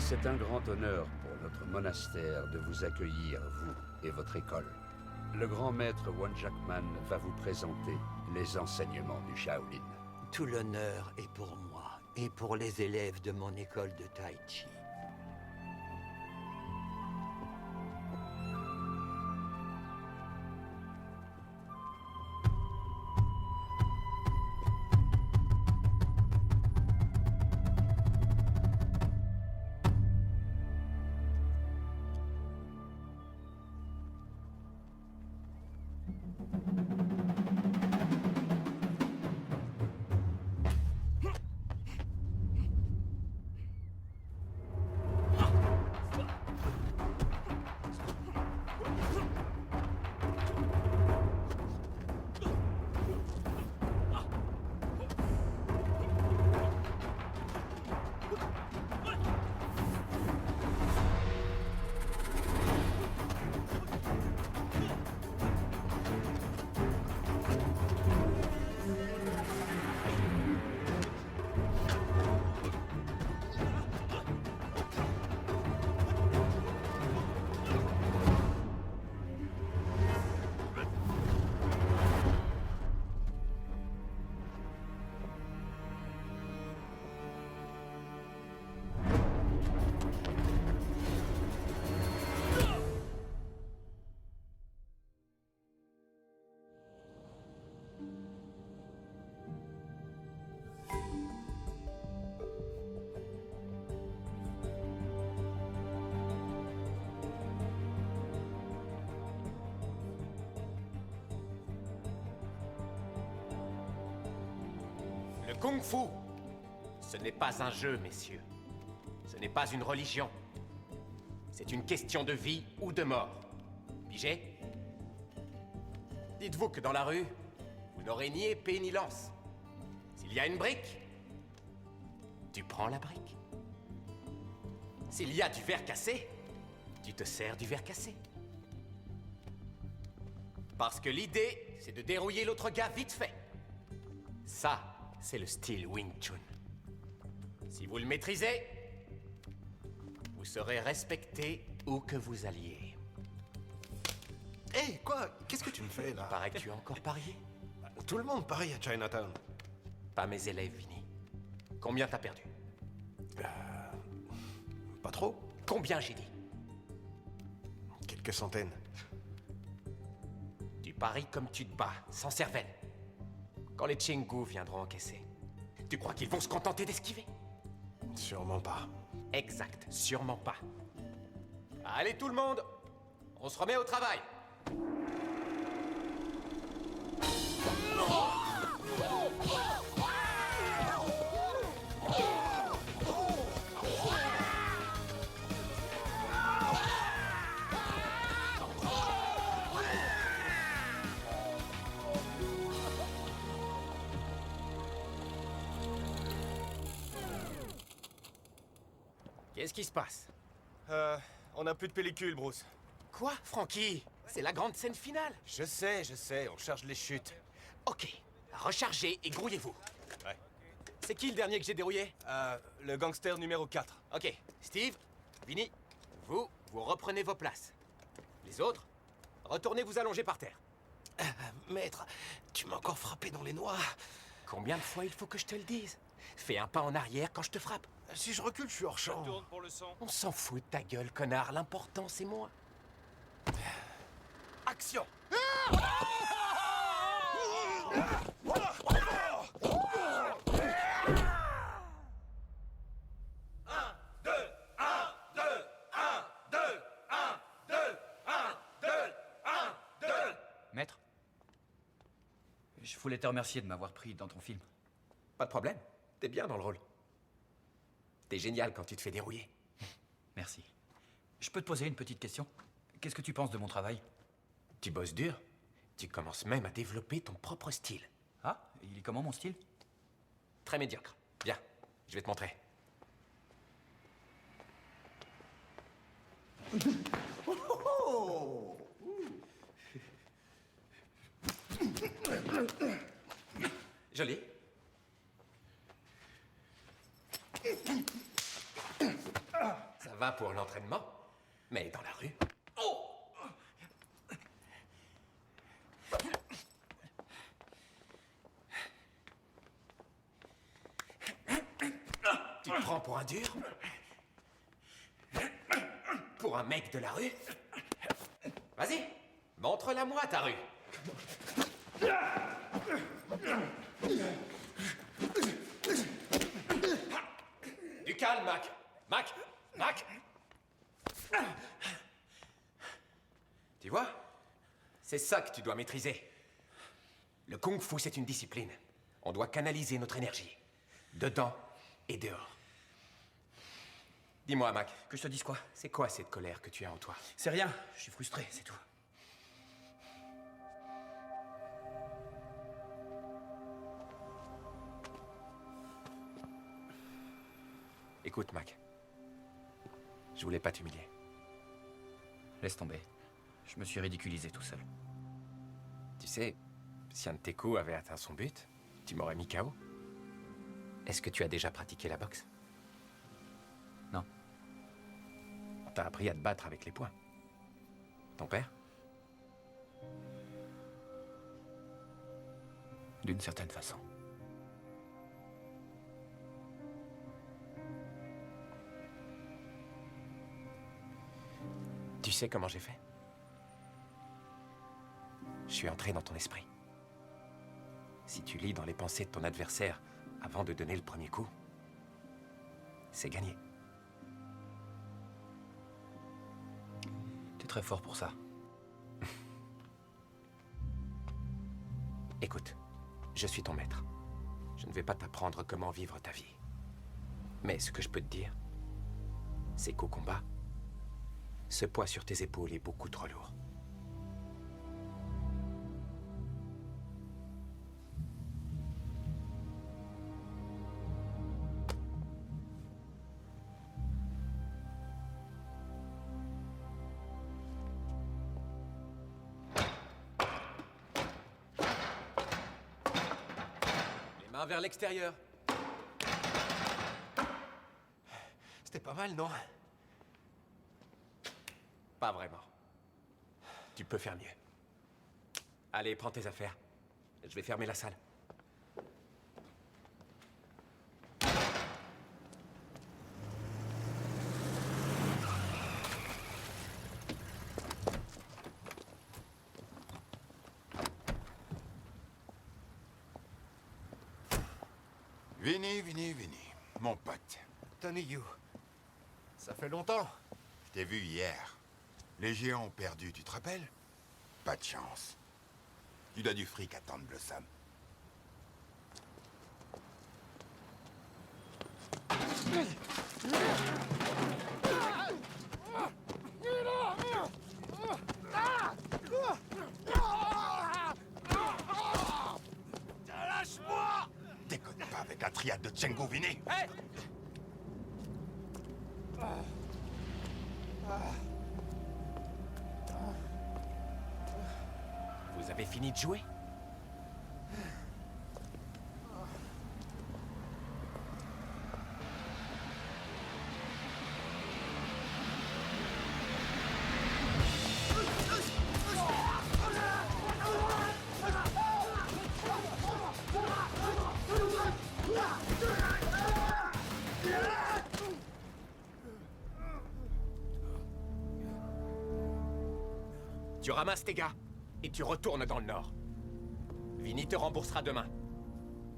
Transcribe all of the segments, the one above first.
C'est un grand honneur pour notre monastère de vous accueillir, vous et votre école. Le grand maître Wan Jackman va vous présenter les enseignements du Shaolin. Tout l'honneur est pour moi et pour les élèves de mon école de Tai Chi. Le Kung-Fu, ce n'est pas un jeu, messieurs. Ce n'est pas une religion. C'est une question de vie ou de mort. Pigé? Dites-vous que dans la rue, vous n'aurez ni épée ni lance. S'il y a une brique, tu prends la brique. S'il y a du verre cassé, tu te sers du verre cassé. Parce que l'idée, c'est de dérouiller l'autre gars vite fait. Ça, c'est le style Wing Chun. Si vous le maîtrisez, vous serez respecté où que vous alliez. Hé, quoi? Qu'est-ce que tu me fais, là? Paraît que tu as encore parié. Tout le monde pareil à Chinatown. Pas mes élèves, Vinny. Combien t'as perdu? Pas trop. Combien, j'ai dit? Quelques centaines. Tu paries comme tu te bats, sans cervelle. Quand les Chingu viendront encaisser, tu crois qu'ils vont se contenter d'esquiver? Sûrement pas. Exact, sûrement pas. Allez tout le monde, on se remet au travail. Qu'est-ce qui se passe? On n'a plus de pellicule, Bruce. Quoi, Frankie? C'est la grande scène finale. Je sais, on charge les chutes. Ok, rechargez et grouillez-vous. Ouais. C'est qui le dernier que j'ai dérouillé? Le gangster numéro 4. Ok, Steve, Vinny, vous reprenez vos places. Les autres, retournez vous allonger par terre. Maître, tu m'as encore frappé dans les noix. Combien de fois il faut que je te le dise? Fais un pas en arrière quand je te frappe. Si je recule, je suis hors champ. Tourne pour le sang. On s'en fout de ta gueule, connard. L'important, c'est moi. Action! Maître, je voulais te remercier de m'avoir pris dans ton film. Pas de problème. T'es bien dans le rôle. T'es génial quand tu te fais dérouiller. Merci. Je peux te poser une petite question? Qu'est-ce que tu penses de mon travail? Tu bosses dur. Tu commences même à développer ton propre style. Ah, il est comment mon style? Très médiocre. Viens, je vais te montrer. Joli. Ça va pour l'entraînement, mais dans la rue... Tu te prends pour un dur? Pour un mec de la rue? Vas-y, montre-la moi ta rue. Du calme, Mac. Mac. Tu vois? C'est ça que tu dois maîtriser. Le kung-fu, c'est une discipline. On doit canaliser notre énergie. Dedans et dehors. Dis-moi, Mac. Que je te dise quoi? C'est quoi cette colère que tu as en toi? C'est rien, je suis frustré, c'est tout. Écoute, Mac. Je voulais pas t'humilier. Laisse tomber. Je me suis ridiculisé tout seul. Tu sais, si un de tes coups avait atteint son but, tu m'aurais mis KO. Est-ce que tu as déjà pratiqué la boxe? Non. T'as appris à te battre avec les poings. Ton père? D'une certaine façon. Tu sais comment j'ai fait? Je suis entré dans ton esprit. Si tu lis dans les pensées de ton adversaire avant de donner le premier coup, c'est gagné. T'es très fort pour ça. Écoute, je suis ton maître. Je ne vais pas t'apprendre comment vivre ta vie. Mais ce que je peux te dire, c'est qu'au combat, ce poids sur tes épaules est beaucoup trop lourd. Les mains vers l'extérieur. C'était pas mal, non? Pas vraiment. Tu peux faire mieux. Allez, prends tes affaires. Je vais fermer la salle. Vinny, mon pote. Tony Yu. Ça fait longtemps. Je t'ai vu hier. Les géants ont perdu, tu te rappelles? Pas de chance. Tu dois du fric à Tante Blossom. Lâche-moi! Déconne pas avec la triade de Chenggu, Vinny. Hé! Vous avez fini de jouer? Tu ramasses tes gars et tu retournes dans le nord. Vinny te remboursera demain.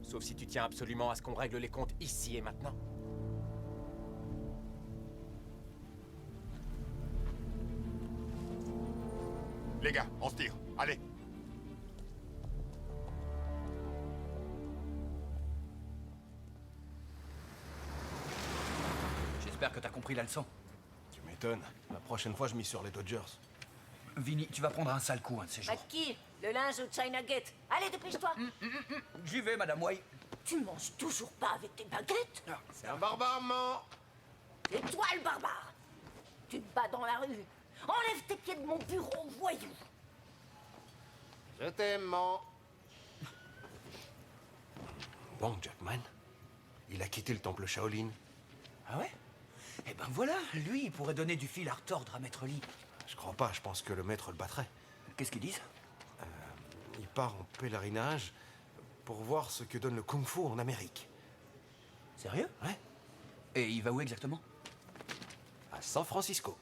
Sauf si tu tiens absolument à ce qu'on règle les comptes ici et maintenant. Les gars, on se tire. Allez. J'espère que t'as compris la leçon. Tu m'étonnes. La prochaine fois, je mise sur les Dodgers. Vinny, tu vas prendre un sale coup un de ces jours. Maki, le linge au China Gate. Allez, dépêche-toi. J'y vais, Madame Wai. Tu manges toujours pas avec tes baguettes? C'est un barbare mort. C'est toi le barbare. Tu te bats dans la rue. Enlève tes pieds de mon bureau, voyou. Je t'aime, man. Bon, Jackman, il a quitté le temple Shaolin. Ah ouais? Eh ben voilà, lui, il pourrait donner du fil à retordre à Maître Lee. Je crois pas, je pense que le maître le battrait. Qu'est-ce qu'ils disent? Il part en pèlerinage pour voir ce que donne le kung-fu en Amérique. Sérieux? Ouais, Et il va où exactement? à San Francisco.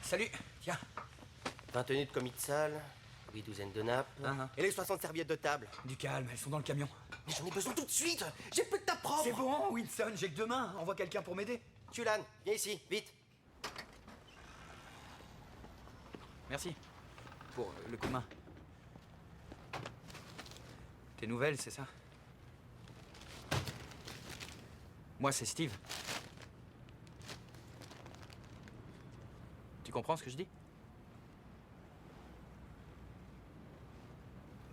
Salut, tiens. 20 tenues de commis de salle, 8 douzaines de nappes, et les 60 serviettes de table. Du calme, elles sont dans le camion. Mais j'en ai besoin tout de suite. J'ai plus de table propre. C'est bon, Winston, j'ai que 2 mains. Envoie quelqu'un pour m'aider. Tulan, viens ici, vite. Merci. Pour le coup de main. Tes nouvelles, c'est ça? Moi, c'est Steve. Tu comprends ce que je dis?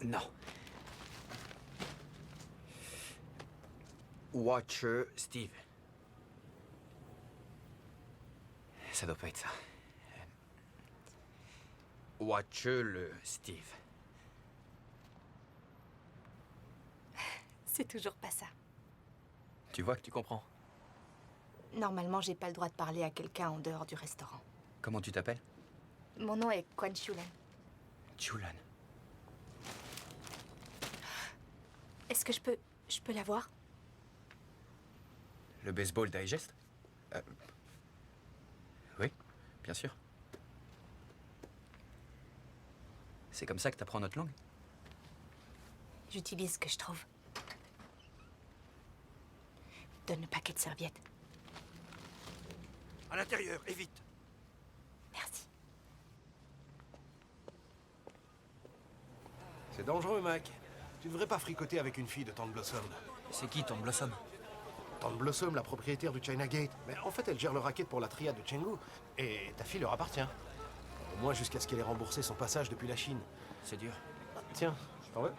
Non. Watcher Steve. Ça doit pas être ça. Watcher le Steve. C'est toujours pas ça. Tu vois que tu comprends. Normalement, j'ai pas le droit de parler à quelqu'un en dehors du restaurant. Comment tu t'appelles? Mon nom est Quan Chulan. Chulan. Est-ce que je peux la voir? Le Baseball Digest? Oui, bien sûr. C'est comme ça que t'apprends notre langue? J'utilise ce que je trouve. Donne le paquet de serviettes. À l'intérieur, et vite. Merci. C'est dangereux, Mac. Tu devrais pas fricoter avec une fille de Tante Blossom. C'est qui ton Blossom? Tante Blossom, la propriétaire du China Gate. Mais en fait, elle gère le racket pour la triade de Chengdu. Et ta fille leur appartient. Au moins jusqu'à ce qu'elle ait remboursé son passage depuis la Chine. C'est dur. Tiens, t'en veux?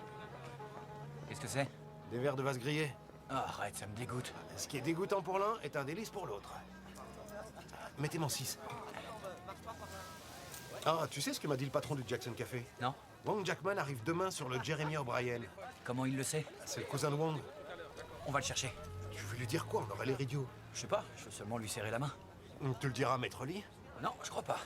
Qu'est-ce que c'est? Des verres de vase grillés. Ah, arrête, ça me dégoûte. Ce qui est dégoûtant pour l'un est un délice pour l'autre. Mettez-moi 6. Ah, tu sais ce que m'a dit le patron du Jackson Café? Non? Wong Jackman arrive demain sur le Jeremy O'Brien. Comment il le sait? C'est le cousin de Wong. On va le chercher. Tu veux lui dire quoi? On aurait l'air idiot. Je sais pas, je veux seulement lui serrer la main. Tu le diras à Maître Lee? Non, je crois pas.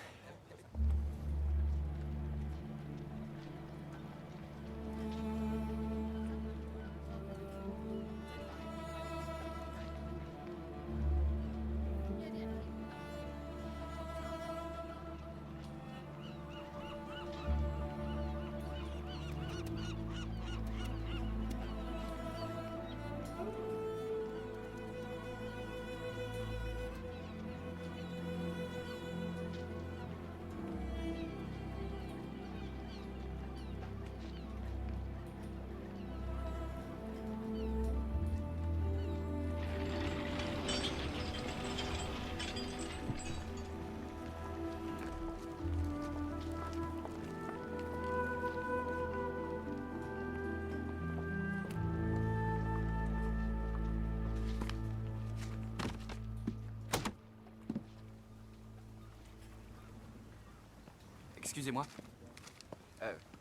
Excusez-moi.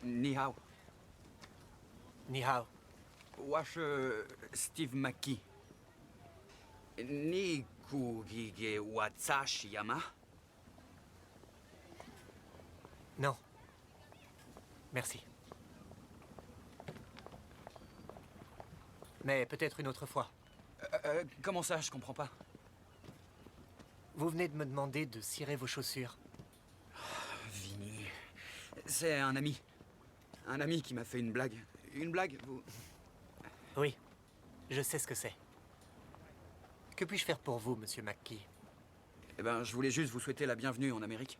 Ni hao. Ni hao. Wash Steve McKee. Ni kugige watsashiyama. Non. Merci. Mais peut-être une autre fois. Comment ça, je comprends pas. Vous venez de me demander de cirer vos chaussures. Vinny. C'est un ami. Un ami qui m'a fait une blague. Une blague, vous... Oui, je sais ce que c'est. Que puis-je faire pour vous, monsieur McKee? Eh ben, je voulais juste vous souhaiter la bienvenue en Amérique.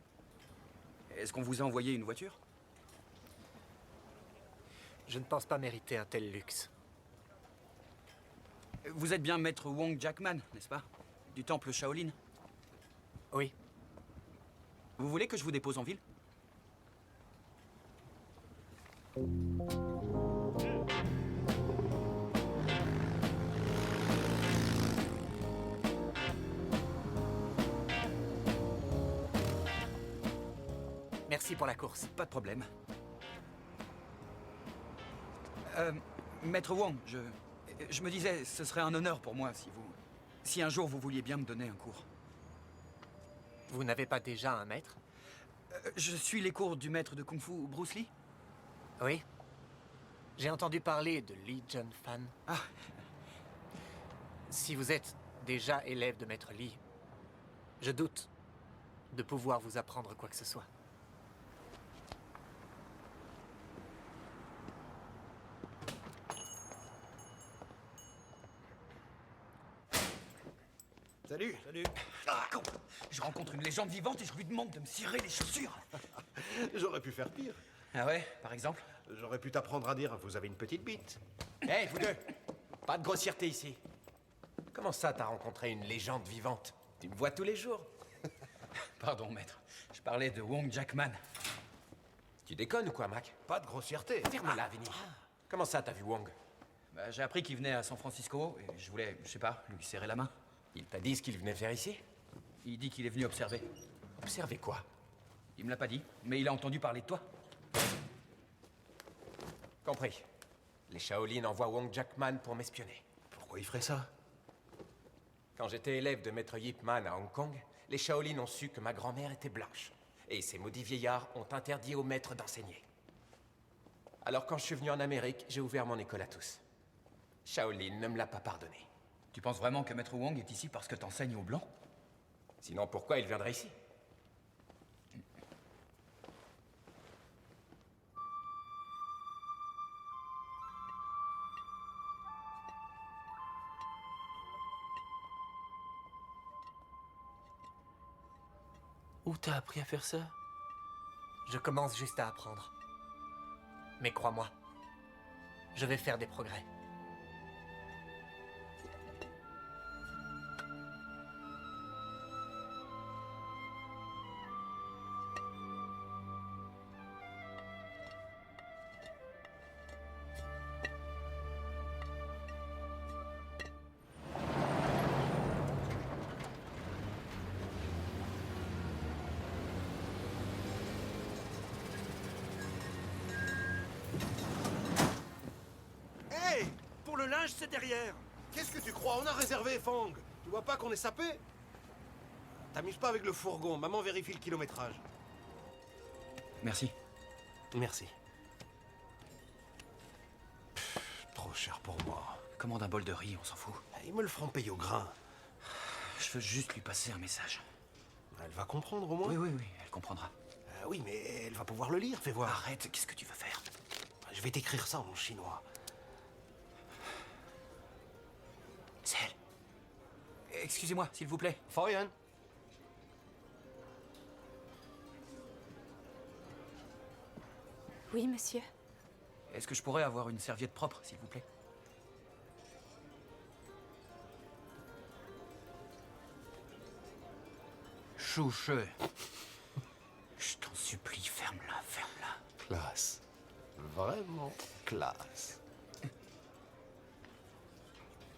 Est-ce qu'on vous a envoyé une voiture? Je ne pense pas mériter un tel luxe. Vous êtes bien maître Wong Jackman, n'est-ce pas? Du temple Shaolin? Oui. Vous voulez que je vous dépose en ville? Merci pour la course. Pas de problème. Maître Wong, je me disais, ce serait un honneur pour moi si un jour vous vouliez bien me donner un cours. Vous n'avez pas déjà un maître? Je suis les cours du maître de Kung Fu, Bruce Lee. Oui. J'ai entendu parler de Lee Jun Fan. Ah. Si vous êtes déjà élève de maître Lee, je doute de pouvoir vous apprendre quoi que ce soit. Salut. Salut. Ah, je rencontre une légende vivante et je lui demande de me cirer les chaussures. J'aurais pu faire pire. Ah ouais, par exemple? J'aurais pu t'apprendre à dire « vous avez une petite bite ». Hé, vous deux! Pas de grossièreté ici. Comment ça, t'as rencontré une légende vivante? Tu me vois tous les jours. Pardon, maître. Je parlais de Wong Jackman. Tu déconnes ou quoi, Mac? Pas de grossièreté. Ferme-la, Vinny. Comment ça, t'as vu Wong? Bah, j'ai appris qu'il venait à San Francisco et je voulais, je sais pas, lui serrer la main. Il t'a dit ce qu'il venait faire ici? Il dit qu'il est venu observer. Observer quoi? Il me l'a pas dit, mais il a entendu parler de toi. Compris. Les Shaolin envoient Wong Jackman pour m'espionner. Pourquoi il ferait ça? Quand j'étais élève de maître Yip Man à Hong Kong, les Shaolin ont su que ma grand-mère était blanche. Et ces maudits vieillards ont interdit aux maîtres d'enseigner. Alors quand je suis venu en Amérique, j'ai ouvert mon école à tous. Shaolin ne me l'a pas pardonné. Tu penses vraiment que maître Wong est ici parce que t'enseignes aux Blancs? Sinon, pourquoi il viendrait ici? Où t'as appris à faire ça? Je commence juste à apprendre. Mais crois-moi, je vais faire des progrès. Hey! Pour le linge, c'est derrière. Qu'est-ce que tu crois? On a réservé, Fang. Tu vois pas qu'on est sapé? T'amuses pas avec le fourgon. Maman vérifie le kilométrage. Merci. Merci. Trop cher pour moi. Commande un bol de riz, on s'en fout. Ils me le feront payer au grain. Je veux juste lui passer un message. Elle va comprendre au moins? Oui, elle comprendra. Oui, mais elle va pouvoir le lire, fais voir. Arrête, qu'est-ce que tu veux faire? Je vais t'écrire ça en chinois. C'est elle. Excusez-moi, s'il vous plaît. Foyan. Oui, monsieur. Est-ce que je pourrais avoir une serviette propre, s'il vous plaît? Chouche. Je t'en supplie, ferme-la, ferme-la. Classe. Vraiment classe.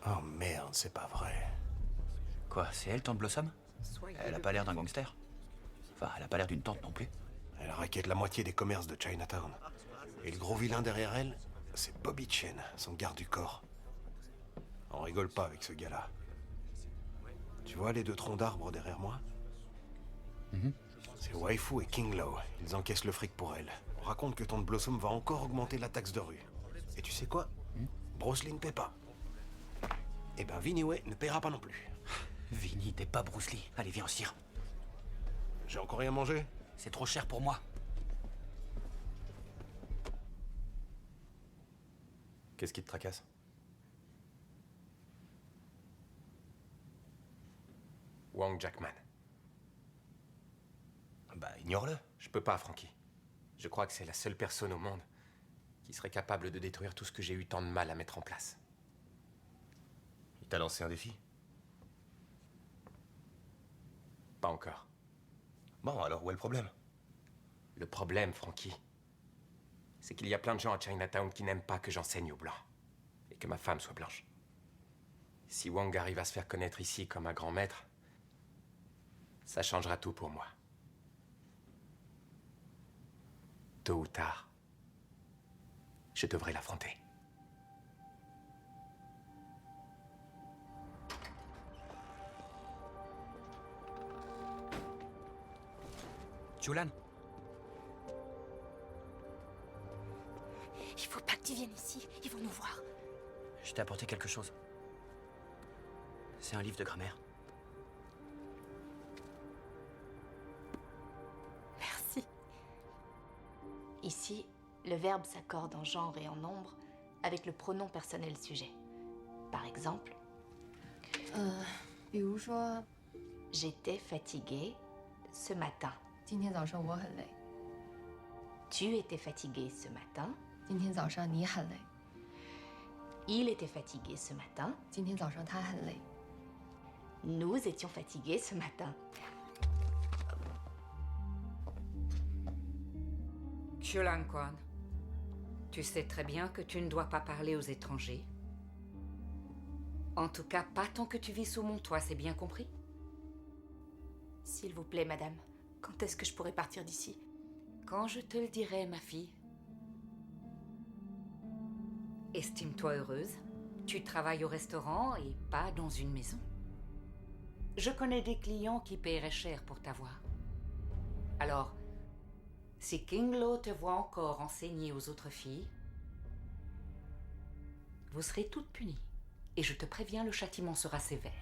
Oh merde, c'est pas vrai. Quoi, c'est elle, Tante Blossom? Elle a pas l'air d'un gangster. Enfin, elle a pas l'air d'une tante non plus. Elle raquette la moitié des commerces de Chinatown. Et le gros vilain derrière elle, c'est Bobby Chen, son garde du corps. On rigole pas avec ce gars-là. Tu vois les deux troncs d'arbres derrière moi? C'est Waifu et King Lo. Ils encaissent le fric pour elle. On raconte que Tante Blossom va encore augmenter la taxe de rue. Et tu sais quoi? Bruce Lee ne paie pas. Eh ben, Vinnie Wei ne paiera pas non plus. Vinnie, t'es pas Bruce Lee. Allez, viens, on se tire. J'ai encore rien mangé? C'est trop cher pour moi. Qu'est-ce qui te tracasse? Wang Jackman. Bah, ignore-le. Je peux pas, Frankie. Je crois que c'est la seule personne au monde qui serait capable de détruire tout ce que j'ai eu tant de mal à mettre en place. Il t'a lancé un défi. Pas encore. Bon, alors où est le problème? Le problème, Frankie, c'est qu'il y a plein de gens à Chinatown qui n'aiment pas que j'enseigne aux Blancs. Et que ma femme soit blanche. Si Wang arrive à se faire connaître ici comme un grand maître, ça changera tout pour moi. Tôt ou tard, je devrais l'affronter. Julan, Il faut pas que tu viennes ici. Ils vont nous voir. je t'ai apporté quelque chose. C'est un livre de grammaire. Merci. Ici, le verbe s'accorde en genre et en nombre avec le pronom personnel sujet. Par exemple, 比如说 j'étais fatiguée ce matin. 今天早上我很累， Tu étais fatigué ce matin. 今天早上你很累， Il était fatigué ce matin. 今天早上他很累， Nous étions fatigués ce matin. Xulan Quan, tu sais très bien que tu ne dois pas parler aux étrangers. En tout cas, pas tant que tu vis sous mon toit, c'est bien compris? S'il vous plaît, madame, quand est-ce que je pourrais partir d'ici? Quand je te le dirai, ma fille. Estime-toi heureuse. Tu travailles au restaurant et pas dans une maison. Je connais des clients qui paieraient cher pour t'avoir. Alors, si King Lo te voit encore enseigner aux autres filles, vous serez toutes punies. Et je te préviens, le châtiment sera sévère.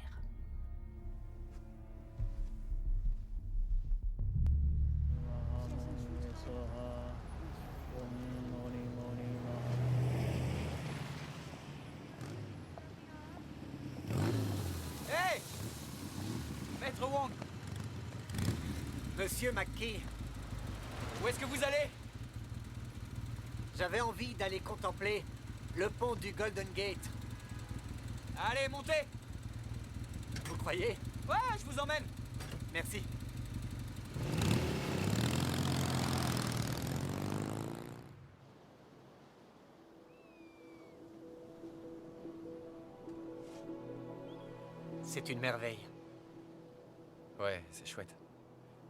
Hey! Maître Wang! Monsieur McKee, Où est-ce que vous allez? j'avais envie d'aller contempler le pont du Golden Gate. Allez, montez! Vous croyez? Ouais, je vous emmène! Merci. C'est une merveille. Ouais, c'est chouette.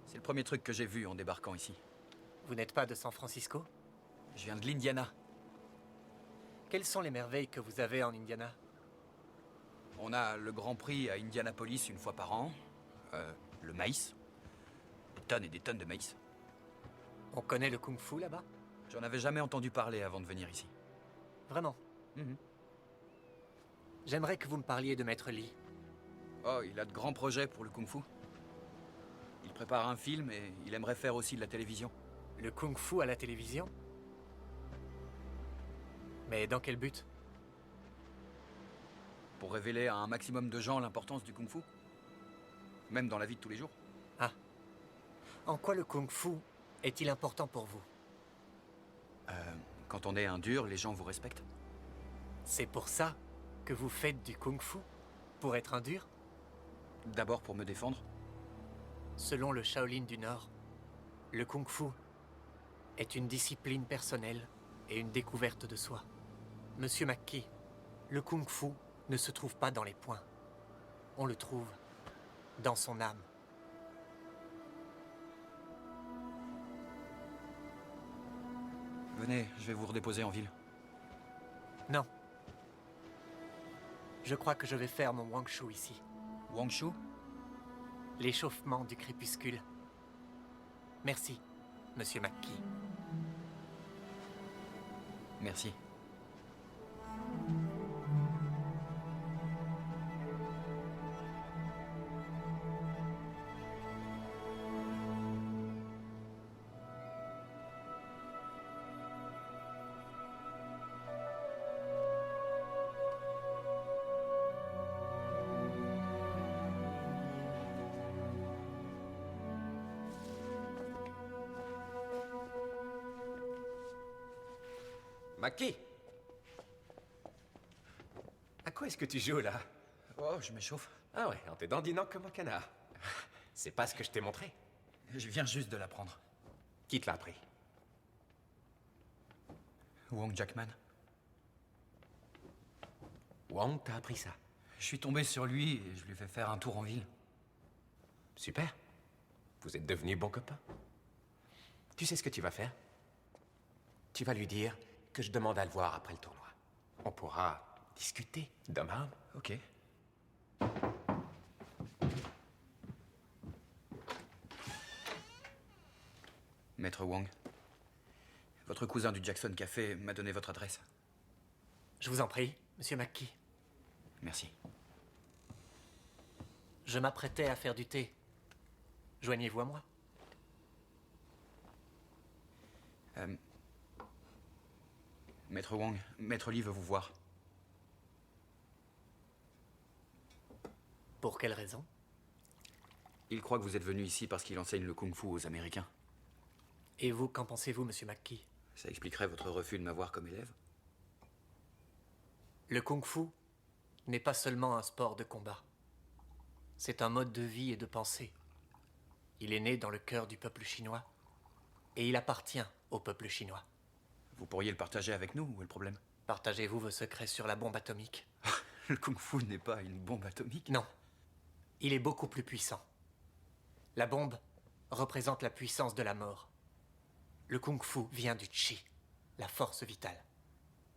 C'est le premier truc que j'ai vu en débarquant ici. Vous n'êtes pas de San Francisco? Je viens de l'Indiana. Quelles sont les merveilles que vous avez en Indiana? On a le Grand Prix à Indianapolis une fois par an. Le maïs. Des tonnes et des tonnes de maïs. On connaît le kung-fu là-bas? J'en avais jamais entendu parler avant de venir ici. Vraiment? J'aimerais que vous me parliez de Maître Lee. Oh, il a de grands projets pour le kung-fu. Il prépare un film et il aimerait faire aussi de la télévision. Le kung-fu à la télévision? Mais dans quel but? Pour révéler à un maximum de gens l'importance du kung-fu. Même dans la vie de tous les jours. Ah. En quoi le kung-fu est-il important pour vous? Quand on est un dur, les gens vous respectent. C'est pour ça que vous faites du kung-fu? Pour être un dur? D'abord pour me défendre. Selon le Shaolin du Nord, le kung-fu est une discipline personnelle et une découverte de soi. Monsieur McKee, le kung-fu ne se trouve pas dans les poings. On le trouve dans son âme. Venez, je vais vous redéposer en ville. Non. Je crois que je vais faire mon Wangshu ici. Wangshu? L'échauffement du crépuscule. Merci, Monsieur McKee. Merci. Mackie! À quoi est-ce que tu joues, là? Oh, je m'échauffe. Ah ouais, en te dandinant comme un canard. C'est pas ce que je t'ai montré. Je viens juste de l'apprendre. Qui te l'a appris? Wong Jackman. Wong t'a appris ça? Je suis tombé sur lui et je lui ai fait faire un tour en ville. Super. Vous êtes devenus bons copains. Tu sais ce que tu vas faire? Tu vas lui dire que je demande à le voir après le tournoi. On pourra discuter d'homme à homme. Ok. Maître Wong, votre cousin du Jackson Café m'a donné votre adresse. Je vous en prie, Monsieur McKee. Merci. Je m'apprêtais à faire du thé. Joignez-vous à moi. Maître Wong, Maître Lee veut vous voir. Pour quelle raison? Il croit que vous êtes venu ici parce qu'il enseigne le kung-fu aux Américains. Et vous, qu'en pensez-vous, Monsieur McKee? Ça expliquerait votre refus de m'avoir comme élève. Le kung-fu n'est pas seulement un sport de combat. C'est un mode de vie et de pensée. Il est né dans le cœur du peuple chinois. Et il appartient au peuple chinois. Vous pourriez le partager avec nous, où est le problème? Partagez-vous vos secrets sur la bombe atomique? Le kung-fu n'est pas une bombe atomique? Non. Il est beaucoup plus puissant. La bombe représente la puissance de la mort. Le kung-fu vient du chi, la force vitale.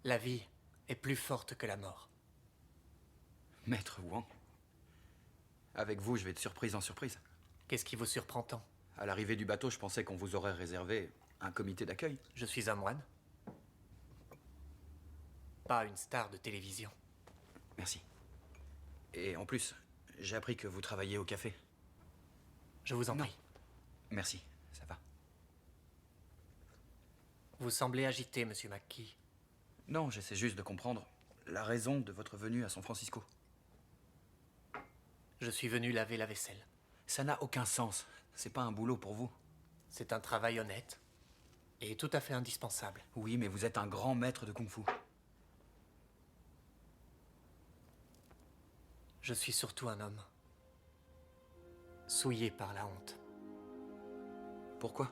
La vie est plus forte que la mort. Maître Wang, avec vous, je vais de surprise en surprise. Qu'est-ce qui vous surprend tant? À l'arrivée du bateau, je pensais qu'on vous aurait réservé un comité d'accueil. Je suis un moine. Pas une star de télévision. Merci. Et en plus, j'ai appris que vous travaillez au café. Je vous en prie. Merci, ça va. Vous semblez agité, Monsieur McKee. Non, j'essaie juste de comprendre la raison de votre venue à San Francisco. Je suis venu laver la vaisselle. Ça n'a aucun sens. C'est pas un boulot pour vous. C'est un travail honnête et tout à fait indispensable. Oui, mais vous êtes un grand maître de kung-fu. Je suis surtout un homme. Souillé par la honte. Pourquoi?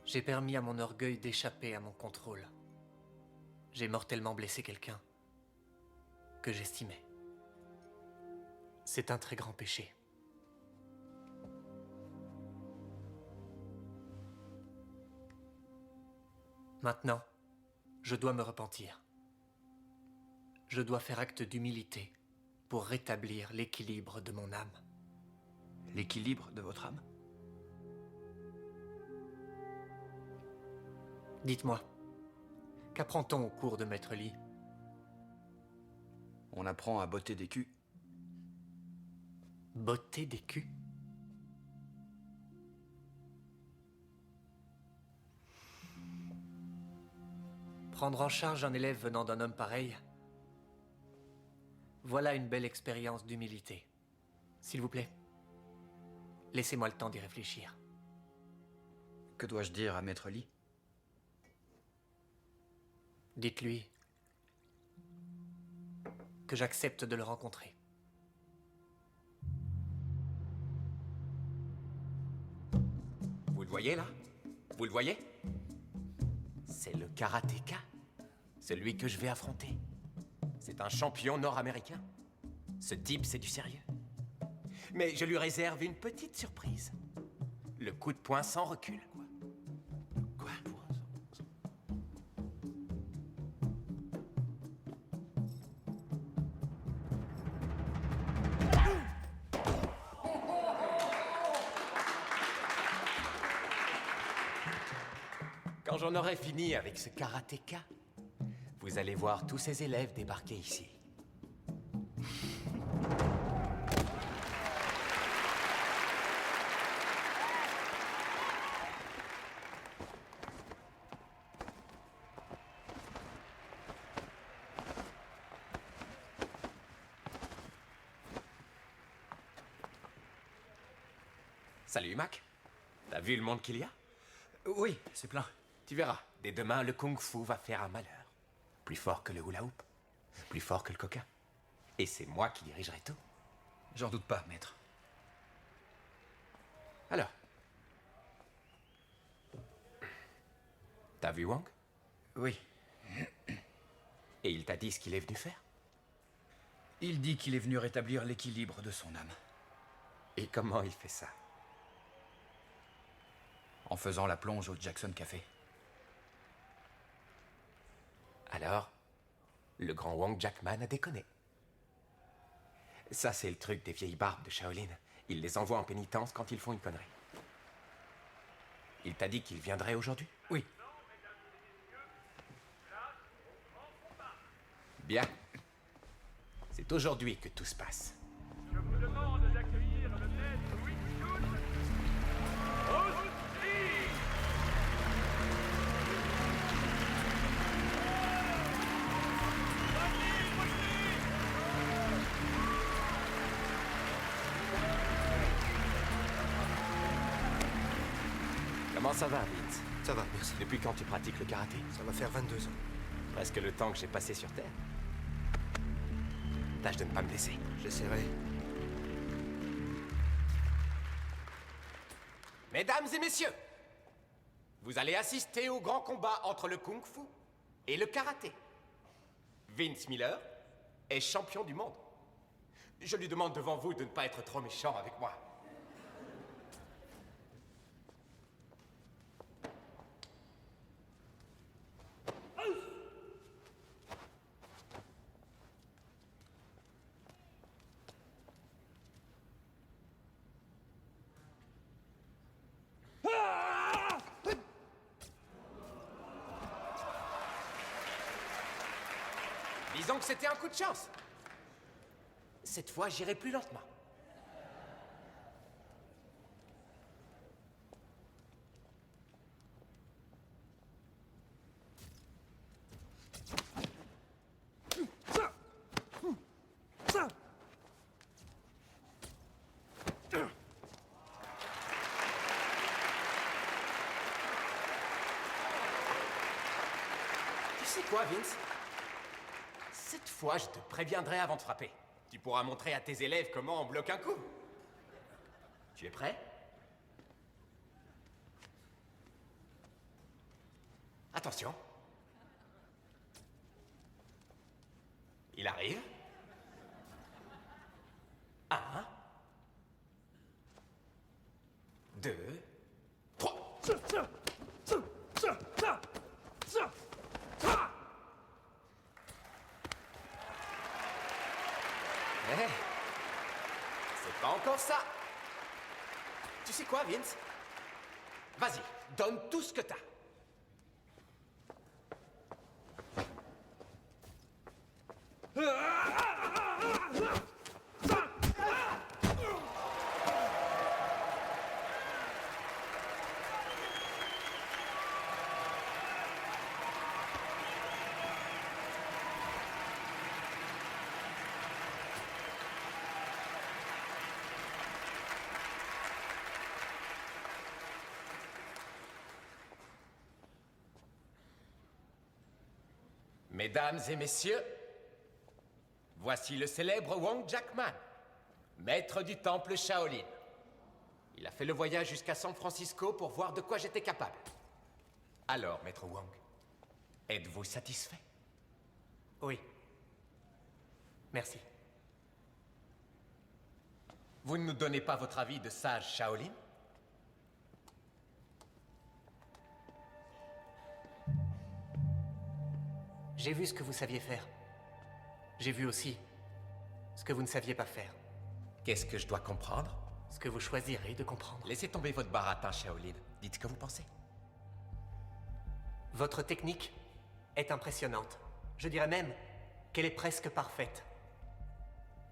J'ai permis à mon orgueil d'échapper à mon contrôle. J'ai mortellement blessé quelqu'un que j'estimais. C'est un très grand péché. Maintenant, je dois me repentir. je dois faire acte d'humilité pour rétablir l'équilibre de mon âme. L'équilibre de votre âme? Dites-moi, qu'apprend-on au cours de Maître Li? On apprend à botter des culs. Botter des culs? Prendre en charge un élève venant d'un homme pareil, voilà une belle expérience d'humilité. S'il vous plaît, laissez-moi le temps d'y réfléchir. Que dois-je dire à Maître Li? Dites-lui que j'accepte de le rencontrer. Vous le voyez là? Vous le voyez? C'est le karatéka, celui que je vais affronter. C'est un champion nord-américain. Ce type, c'est du sérieux. Mais je lui réserve une petite surprise. Le coup de poing sans recul. Quoi? Quand j'en aurai fini avec ce karatéka, vous allez voir tous ces élèves débarquer ici. Salut, Mac. T'as vu le monde qu'il y a? Oui, c'est plein. Tu verras, dès demain, le kung-fu va faire un malheur. Plus fort que le hula-hoop, plus fort que le coca. Et c'est moi qui dirigerai tout. J'en doute pas, maître. Alors, t'as vu Wang? Oui. Et il t'a dit ce qu'il est venu faire? Il dit qu'il est venu rétablir l'équilibre de son âme. Et comment il fait ça? En faisant la plonge au Jackson Café. Alors, le grand Wang Jackman a déconné. Ça, c'est le truc des vieilles barbes de Shaolin. Ils les envoient en pénitence quand ils font une connerie. Il t'a dit qu'il viendrait aujourd'hui? Oui. Bien. C'est aujourd'hui que tout se passe. Je vous demande d'accueillir le maître Wing Chun au ski. Comment ça va, Vince? Ça va, merci. Depuis quand tu pratiques le karaté? Ça va faire 22 ans. Presque le temps que j'ai passé sur Terre. Tâche de ne pas me blesser. J'essaierai. Mesdames et messieurs, vous allez assister au grand combat entre le kung-fu et le karaté. Vince Miller est champion du monde. Je lui demande devant vous de ne pas être trop méchant avec moi. Disons que c'était un coup de chance. Cette fois, j'irai plus lentement. Tu sais quoi, Vince? Cette fois, je te préviendrai avant de frapper. Tu pourras montrer à tes élèves comment on bloque un coup. Tu es prêt? Attention. Il arrive. 1, 2, 3. Eh, c'est pas encore ça. Tu sais quoi, Vince? Vas-y, donne tout ce que t'as. Mesdames et messieurs, voici le célèbre Wong Jackman, maître du temple Shaolin. Il a fait le voyage jusqu'à San Francisco pour voir de quoi j'étais capable. Alors, maître Wong, êtes-vous satisfait? Oui. Merci. Vous ne nous donnez pas votre avis de sage Shaolin? J'ai vu ce que vous saviez faire. J'ai vu aussi ce que vous ne saviez pas faire. Qu'est-ce que je dois comprendre? Ce que vous choisirez de comprendre. Laissez tomber votre baratin, Shaolin. Dites ce que vous pensez. Votre technique est impressionnante. Je dirais même qu'elle est presque parfaite.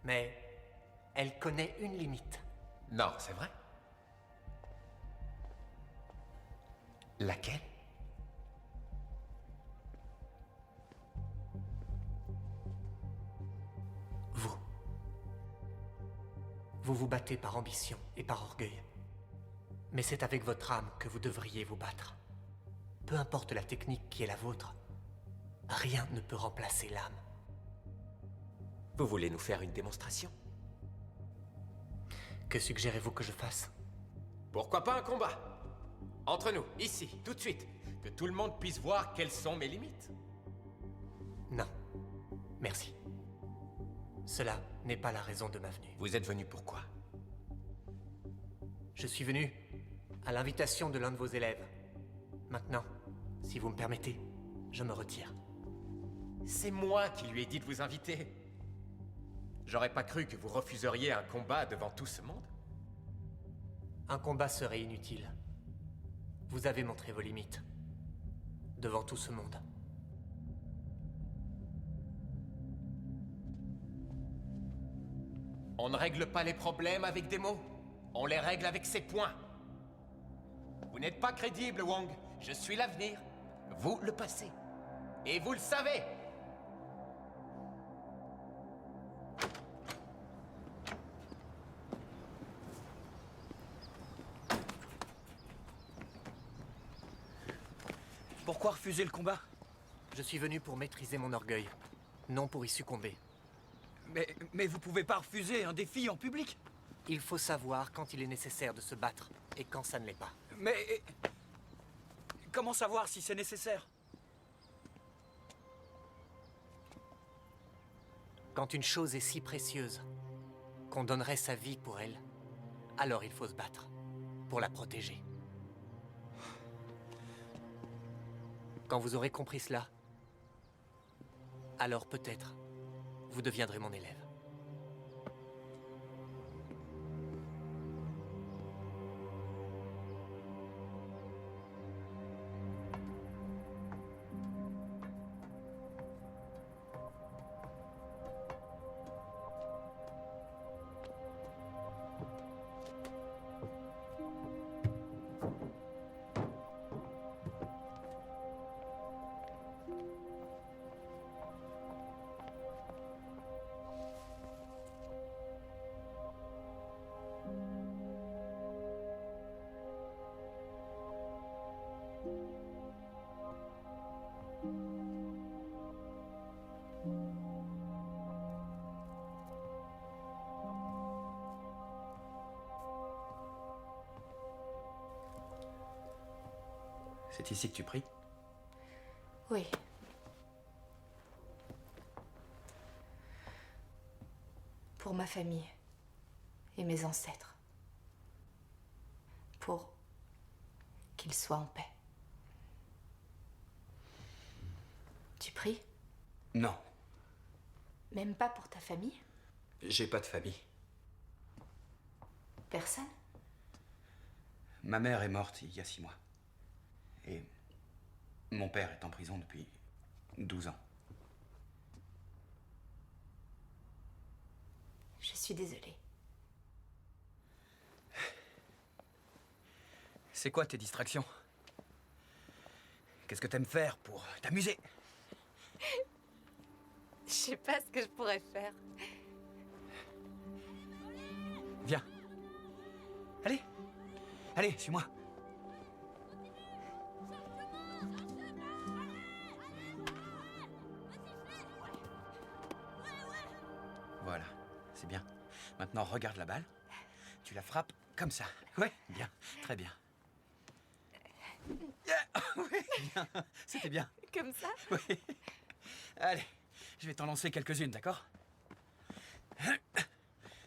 Mais elle connaît une limite. Non, c'est vrai? Laquelle? Vous vous battez par ambition et par orgueil. Mais c'est avec votre âme que vous devriez vous battre. Peu importe la technique qui est la vôtre, rien ne peut remplacer l'âme. Vous voulez nous faire une démonstration? Que suggérez-vous que je fasse? Pourquoi pas un combat? Entre nous, ici, tout de suite. Que tout le monde puisse voir quelles sont mes limites. Non. Merci. Cela n'est pas la raison de ma venue. Vous êtes venu pourquoi? Je suis venu à l'invitation de l'un de vos élèves. Maintenant, si vous me permettez, je me retire. C'est moi qui lui ai dit de vous inviter. J'aurais pas cru que vous refuseriez un combat devant tout ce monde. Un combat serait inutile. Vous avez montré vos limites. Devant tout ce monde. On ne règle pas les problèmes avec des mots. On les règle avec ses poings. Vous n'êtes pas crédible, Wong. Je suis l'avenir. Vous, le passé. Et vous le savez. Pourquoi refuser le combat? Je suis venu pour maîtriser mon orgueil, non pour y succomber. Mais vous pouvez pas refuser un défi en public? Il faut savoir quand il est nécessaire de se battre et quand ça ne l'est pas. Mais comment savoir si c'est nécessaire? Quand une chose est si précieuse qu'on donnerait sa vie pour elle, alors il faut se battre pour la protéger. Quand vous aurez compris cela, alors peut-être vous deviendrez mon élève. C'est ici que tu pries? Oui. Pour ma famille et mes ancêtres. Pour qu'ils soient en paix. Tu pries? Non. Même pas pour ta famille? J'ai pas de famille. Personne? Ma mère est morte il y a 6 mois. Et mon père est en prison depuis 12 ans. Je suis désolée. C'est quoi tes distractions? Qu'est-ce que t'aimes faire pour t'amuser? Je sais pas ce que je pourrais faire. Viens. Allez. Allez, suis-moi. Voilà, c'est bien. Maintenant, regarde la balle. Tu la frappes comme ça. Ouais, bien, très bien. Ouais, bien. C'était bien. Comme ça? Oui. Allez, je vais t'en lancer quelques-unes, d'accord?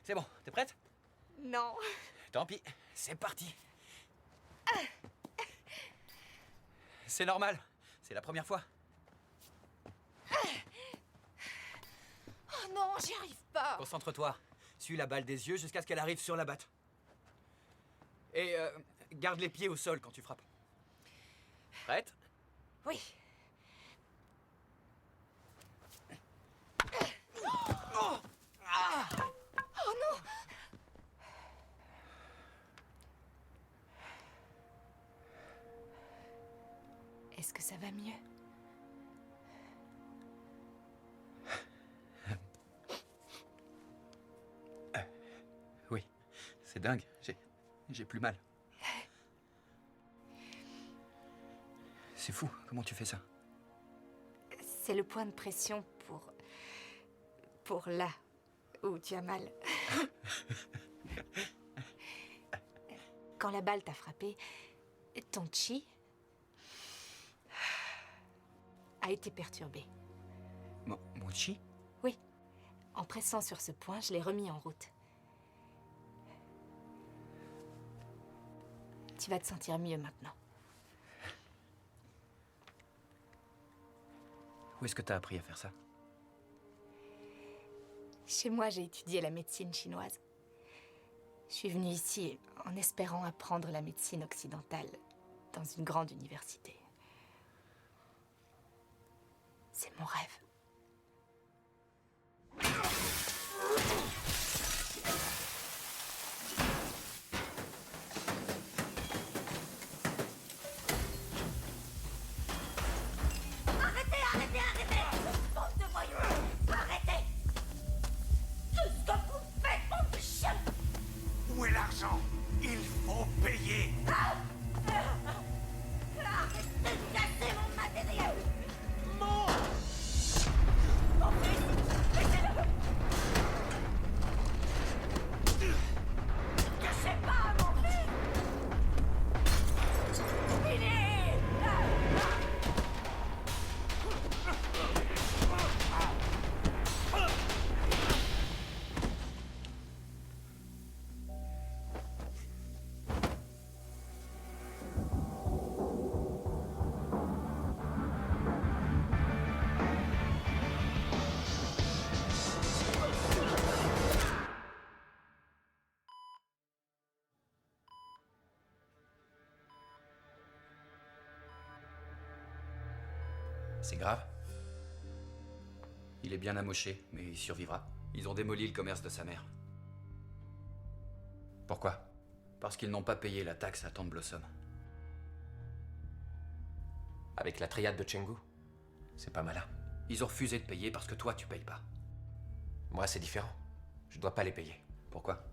C'est bon, t'es prête? Non. Tant pis, c'est parti. C'est normal, c'est la première fois. Oh non, j'y arrive pas. Concentre-toi, suis la balle des yeux jusqu'à ce qu'elle arrive sur la batte. Et garde les pieds au sol quand tu frappes. Prête? Oui. Oh non! Est-ce que ça va mieux? Oui, c'est dingue, j'ai plus mal. C'est fou, comment tu fais ça? C'est le point de pression pour là où tu as mal. Quand la balle t'a frappé, ton chi a été perturbé. Mon chi? Oui. En pressant sur ce point, je l'ai remis en route. Tu vas te sentir mieux maintenant. Où est-ce que t'as appris à faire ça? Chez moi, j'ai étudié la médecine chinoise. Je suis venue ici en espérant apprendre la médecine occidentale dans une grande université. C'est mon rêve. Bande de voyous! Arrêtez! Tout ce que vous faites, bande de chiens! Où est l'argent? Il faut payer! Arrêtez de casser mon matériel! Mon! Mon fils! Laissez-le! Ne cachez pas mon fils! Il est... C'est grave? Il est bien amoché, mais il survivra. Ils ont démoli le commerce de sa mère. Pourquoi? Parce qu'ils n'ont pas payé la taxe à Tante Blossom. Avec la triade de Chenggu? C'est pas malin. Ils ont refusé de payer parce que toi, tu payes pas. Moi, c'est différent. Je dois pas les payer. Pourquoi?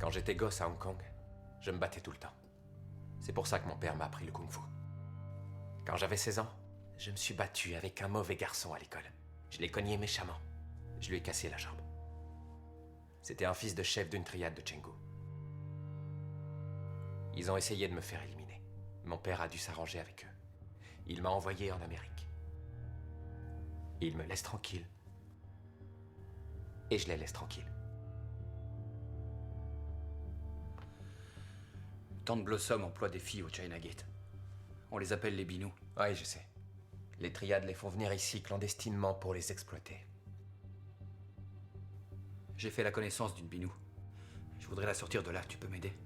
Quand j'étais gosse à Hong Kong, je me battais tout le temps. C'est pour ça que mon père m'a appris le kung-fu. Quand j'avais 16 ans, je me suis battu avec un mauvais garçon à l'école. Je l'ai cogné méchamment. Je lui ai cassé la jambe. C'était un fils de chef d'une triade de Chenggu. Ils ont essayé de me faire éliminer. Mon père a dû s'arranger avec eux. Il m'a envoyé en Amérique. Il me laisse tranquille. Et je les laisse tranquilles. Tante Blossom emploie des filles au China Gate. On les appelle les binous. Oui, je sais. Les triades les font venir ici clandestinement pour les exploiter. J'ai fait la connaissance d'une Binou. Je voudrais la sortir de là, tu peux m'aider?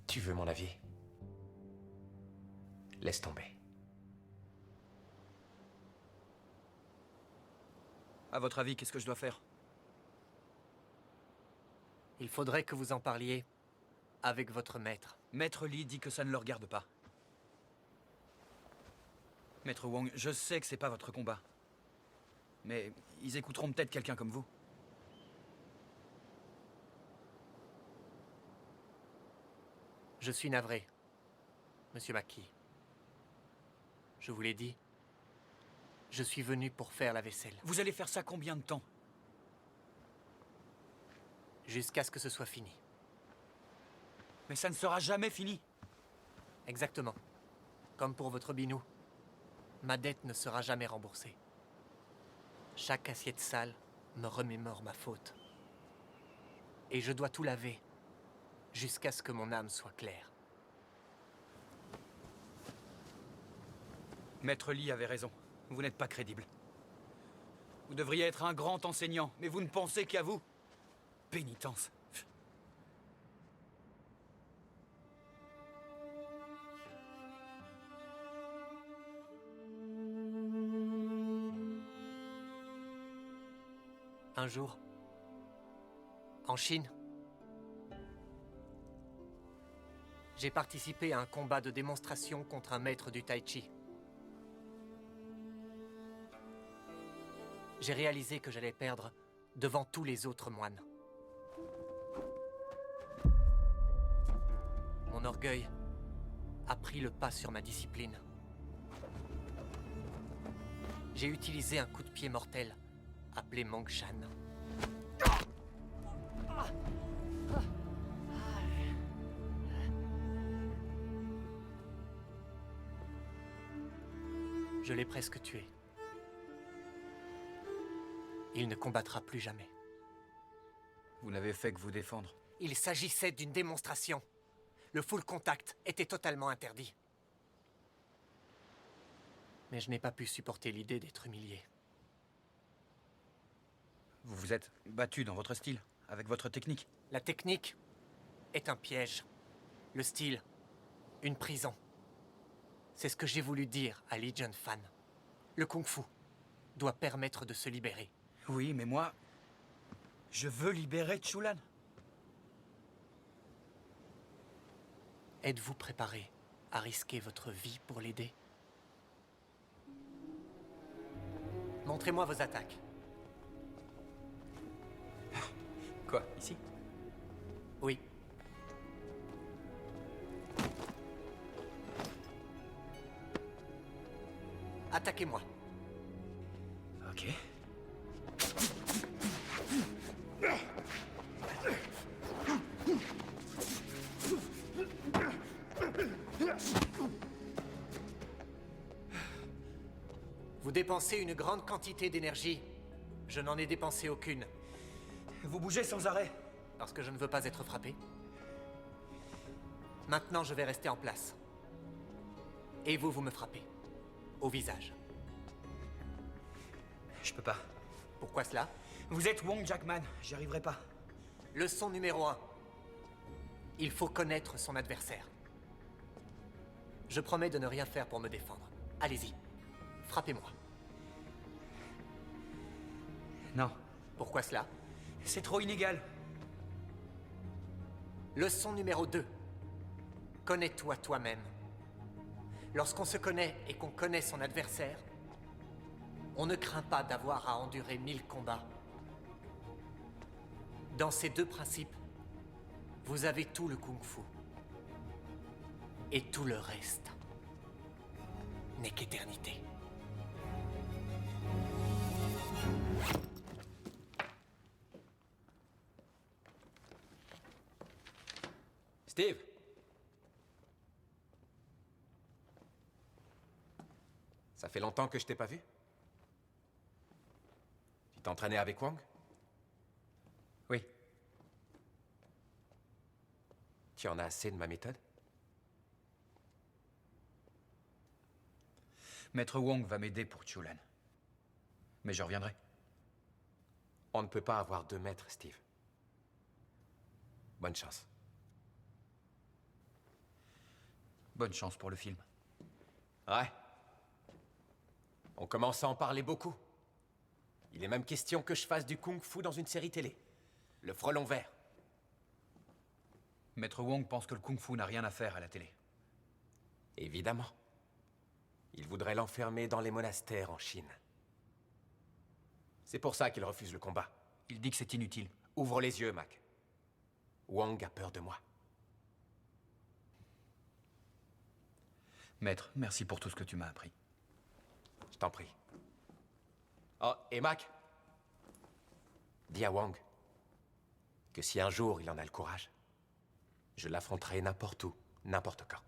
Tu veux mon avis? Laisse tomber. À votre avis, qu'est-ce que je dois faire? Il faudrait que vous en parliez avec votre maître. Maître Lee dit que ça ne le regarde pas. Maître Wong, je sais que c'est pas votre combat. Mais ils écouteront peut-être quelqu'un comme vous. Je suis navré, Monsieur Mackie. Je vous l'ai dit, je suis venu pour faire la vaisselle. Vous allez faire ça combien de temps? Jusqu'à ce que ce soit fini. Mais ça ne sera jamais fini. Exactement. Comme pour votre Binou, ma dette ne sera jamais remboursée. Chaque assiette sale me remémore ma faute. Et je dois tout laver jusqu'à ce que mon âme soit claire. Maître Lee avait raison. Vous n'êtes pas crédible. Vous devriez être un grand enseignant, mais vous ne pensez qu'à vous. Pénitence. Un jour, en Chine, j'ai participé à un combat de démonstration contre un maître du Tai Chi. J'ai réalisé que j'allais perdre devant tous les autres moines. Mon orgueil a pris le pas sur ma discipline. J'ai utilisé un coup de pied mortel appelé Mongshan. Je l'ai presque tué. Il ne combattra plus jamais. Vous n'avez fait que vous défendre. Il s'agissait d'une démonstration. Le full contact était totalement interdit. Mais je n'ai pas pu supporter l'idée d'être humilié. Vous vous êtes battu dans votre style, avec votre technique. La technique est un piège. Le style, une prison. C'est ce que j'ai voulu dire à Li Junfan. Le kung-fu doit permettre de se libérer. Oui, mais moi, je veux libérer Chulan. Êtes-vous préparé à risquer votre vie pour l'aider? Montrez-moi vos attaques. Quoi, ici? Oui. Attaquez-moi. Ok. Vous dépensez une grande quantité d'énergie. Je n'en ai dépensé aucune. Vous bougez sans arrêt. Parce que je ne veux pas être frappé. Maintenant, je vais rester en place. Et vous, vous me frappez. Au visage. Je peux pas. Pourquoi cela? Vous êtes Wong Jackman, j'y arriverai pas. Leçon numéro 1. Il faut connaître son adversaire. Je promets de ne rien faire pour me défendre. Allez-y. Frappez-moi. Non. Pourquoi cela? C'est trop inégal. Leçon numéro 2. Connais-toi toi-même. Lorsqu'on se connaît et qu'on connaît son adversaire, on ne craint pas d'avoir à endurer 1000 combats. Dans ces deux principes, vous avez tout le kung-fu. Et tout le reste n'est qu'éternité. Steve! Ça fait longtemps que je t'ai pas vu? Tu t'entraînais avec Wong? Oui. Tu en as assez de ma méthode? Maître Wong va m'aider pour Chulan. Mais je reviendrai. On ne peut pas avoir 2 maîtres, Steve. Bonne chance. Bonne chance pour le film. Ouais. On commence à en parler beaucoup. Il est même question que je fasse du kung-fu dans une série télé. Le frelon vert. Maître Wong pense que le kung-fu n'a rien à faire à la télé. Évidemment. Il voudrait l'enfermer dans les monastères en Chine. C'est pour ça qu'il refuse le combat. Il dit que c'est inutile. Ouvre les yeux, Mac. Wong a peur de moi. Maître, merci pour tout ce que tu m'as appris. Je t'en prie. Oh, et Mac, dis à Wong que si un jour il en a le courage, je l'affronterai n'importe où, n'importe quand.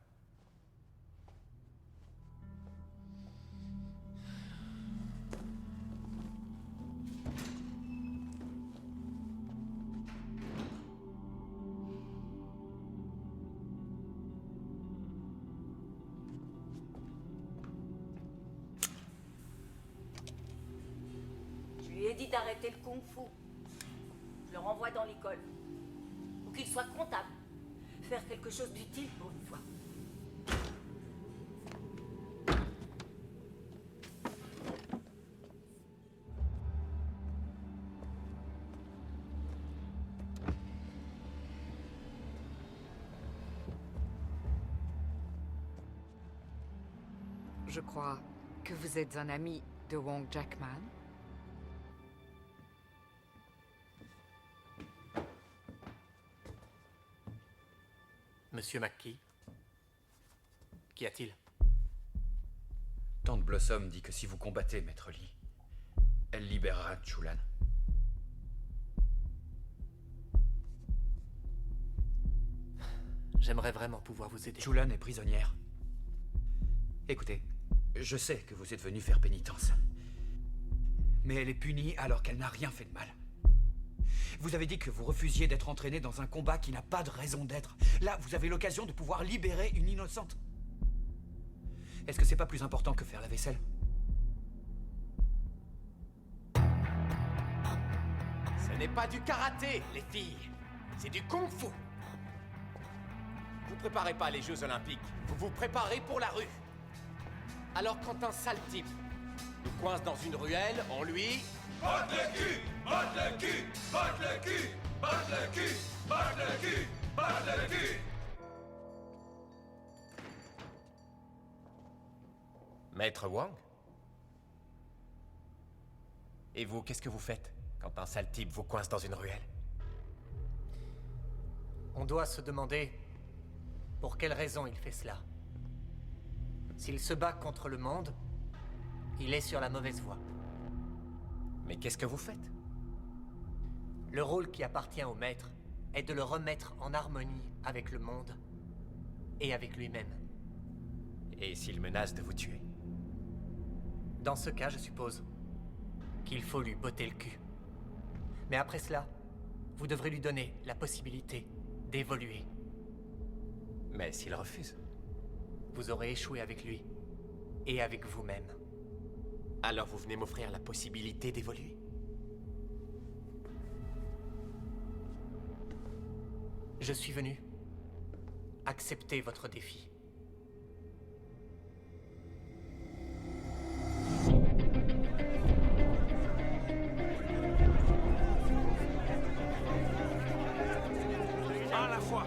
Je lui ai dit d'arrêter le kung-fu. Je le renvoie dans l'école. Ou qu'il soit comptable. Faire quelque chose d'utile pour une fois. Je crois que vous êtes un ami de Wong Jackman. Monsieur McKee, qu'y a-t-il? Tante Blossom dit que si vous combattez, Maître Lee, elle libérera Chulan. J'aimerais vraiment pouvoir vous aider. Chulan est prisonnière. Écoutez, je sais que vous êtes venu faire pénitence. Mais elle est punie alors qu'elle n'a rien fait de mal. Vous avez dit que vous refusiez d'être entraîné dans un combat qui n'a pas de raison d'être. Là, vous avez l'occasion de pouvoir libérer une innocente. Est-ce que c'est pas plus important que faire la vaisselle? Ce n'est pas du karaté, les filles. C'est du kung-fu. Vous préparez pas les Jeux Olympiques. Vous vous préparez pour la rue. Alors quand un sale type nous coince dans une ruelle, on lui... Batte le cul! Batte le cul! Batte le cul! Batte le cul! Batte le cul! Batte le cul! Maître Wang? Et vous, qu'est-ce que vous faites quand un sale type vous coince dans une ruelle? On doit se demander pour quelle raison il fait cela. S'il se bat contre le monde, il est sur la mauvaise voie. Mais qu'est-ce que vous faites? Le rôle qui appartient au maître est de le remettre en harmonie avec le monde et avec lui-même. Et s'il menace de vous tuer? Dans ce cas, je suppose qu'il faut lui botter le cul. Mais après cela, vous devrez lui donner la possibilité d'évoluer. Mais s'il refuse? Vous aurez échoué avec lui et avec vous-même. Alors vous venez m'offrir la possibilité d'évoluer? Je suis venu accepter votre défi. À la fois.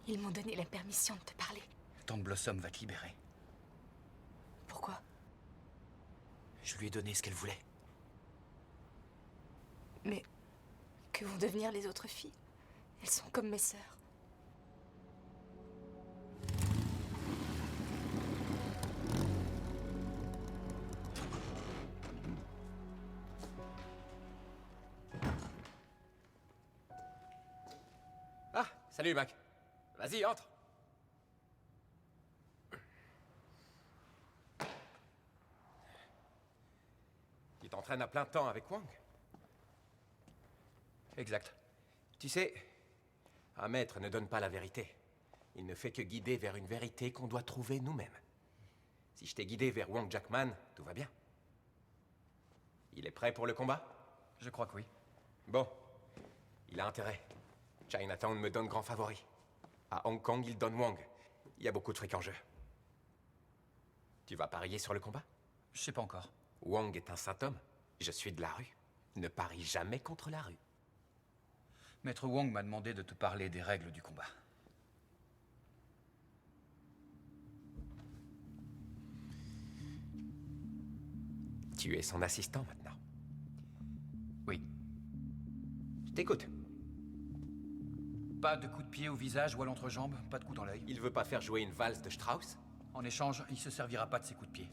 Ils m'ont donné la permission de te parler. Tante Blossom va te libérer. Pourquoi? Je lui ai donné ce qu'elle voulait. Mais que vont devenir les autres filles? Elles sont comme mes sœurs. Salut, Mac. Vas-y, entre. Tu t'entraînes à plein temps avec Wang? Exact. Tu sais, un maître ne donne pas la vérité. Il ne fait que guider vers une vérité qu'on doit trouver nous-mêmes. Si je t'ai guidé vers Wang Jackman, tout va bien. Il est prêt pour le combat? Je crois que oui. Bon. Il a intérêt. Chinatown me donne grand favori. À Hong Kong, il donne Wang. Il y a beaucoup de fric en jeu. Tu vas parier sur le combat? Je sais pas encore. Wang est un saint homme. Je suis de la rue. Ne parie jamais contre la rue. Maître Wang m'a demandé de te parler des règles du combat. Tu es son assistant maintenant. Oui. Je t'écoute. Pas de coup de pied au visage ou à l'entrejambe, pas de coup dans l'œil. Il veut pas faire jouer une valse de Strauss? En échange, il se servira pas de ses coups de pied.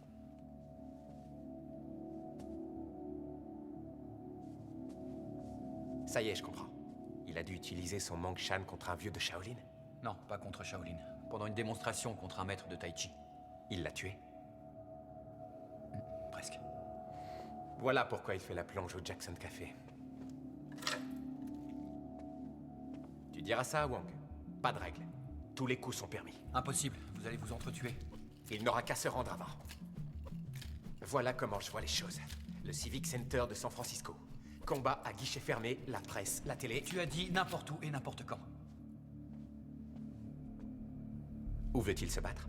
Ça y est, je comprends. Il a dû utiliser son Mang Shan contre un vieux de Shaolin? Non, pas contre Shaolin. Pendant une démonstration contre un maître de Tai Chi. Il l'a tué? Presque. Voilà pourquoi il fait la plonge au Jackson Café. Tu diras ça à Wang. Pas de règles. Tous les coups sont permis. Impossible, vous allez vous entretuer. Il n'aura qu'à se rendre avant. Voilà comment je vois les choses. Le Civic Center de San Francisco. Combat à guichet fermé, la presse, la télé... Tu as dit n'importe où et n'importe quand. Où veut-il se battre?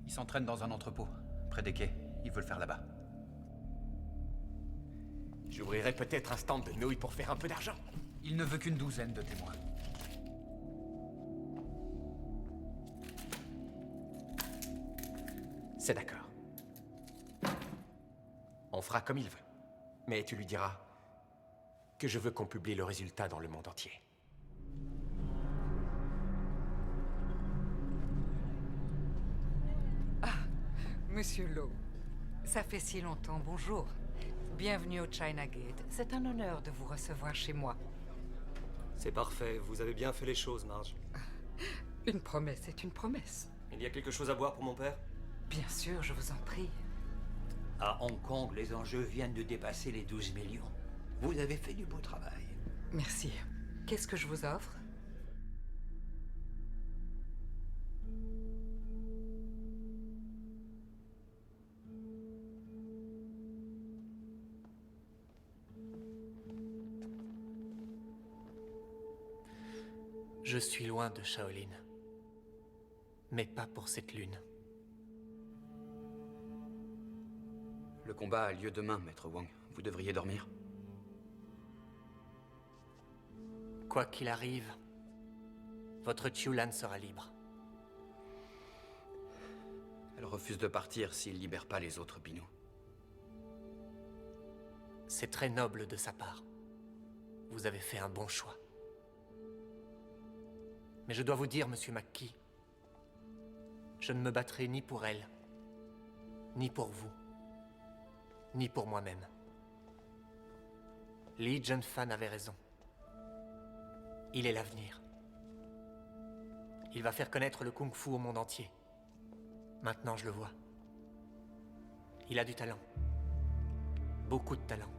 Il s'entraîne dans un entrepôt, près des quais. Il veut le faire là-bas. J'ouvrirai peut-être un stand de nouilles pour faire un peu d'argent. Il ne veut qu'une douzaine de témoins. C'est d'accord. On fera comme il veut. Mais tu lui diras que je veux qu'on publie le résultat dans le monde entier. Ah, Monsieur Lowe, ça fait si longtemps, bonjour. Bienvenue au China Gate. C'est un honneur de vous recevoir chez moi. C'est parfait, vous avez bien fait les choses, Marge. Une promesse est une promesse. Il y a quelque chose à boire pour mon père? Bien sûr, je vous en prie. À Hong Kong, les enjeux viennent de dépasser les 12 millions. Vous avez fait du beau travail. Merci. Qu'est-ce que je vous offre? Je suis loin de Shaolin. Mais pas pour cette lune. Le combat a lieu demain, Maître Wang. Vous devriez dormir. Quoi qu'il arrive, votre Chiulan sera libre. Elle refuse de partir s'il libère pas les autres Binous. C'est très noble de sa part. Vous avez fait un bon choix. Mais je dois vous dire, Monsieur McKee, je ne me battrai ni pour elle, ni pour vous, ni pour moi-même. Li Junfan avait raison. Il est l'avenir. Il va faire connaître le kung-fu au monde entier. Maintenant, je le vois. Il a du talent. Beaucoup de talent.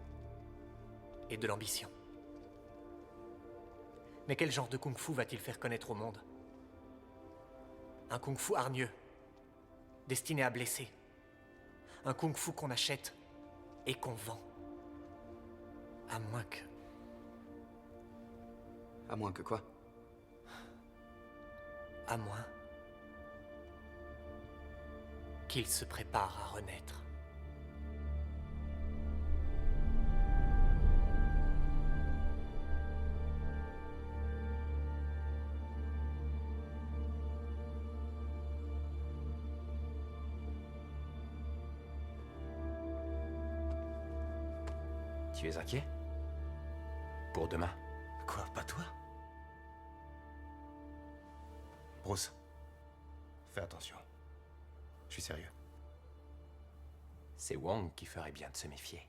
Et de l'ambition. Mais quel genre de kung-fu va-t-il faire connaître au monde? Un kung-fu hargneux, destiné à blesser. Un kung-fu qu'on achète et qu'on vend. À moins que... À moins que quoi? À moins qu'il se prépare à renaître. Tu es inquiet? Pour demain? Quoi, pas toi? Bruce, fais attention. Je suis sérieux. C'est Wang qui ferait bien de se méfier.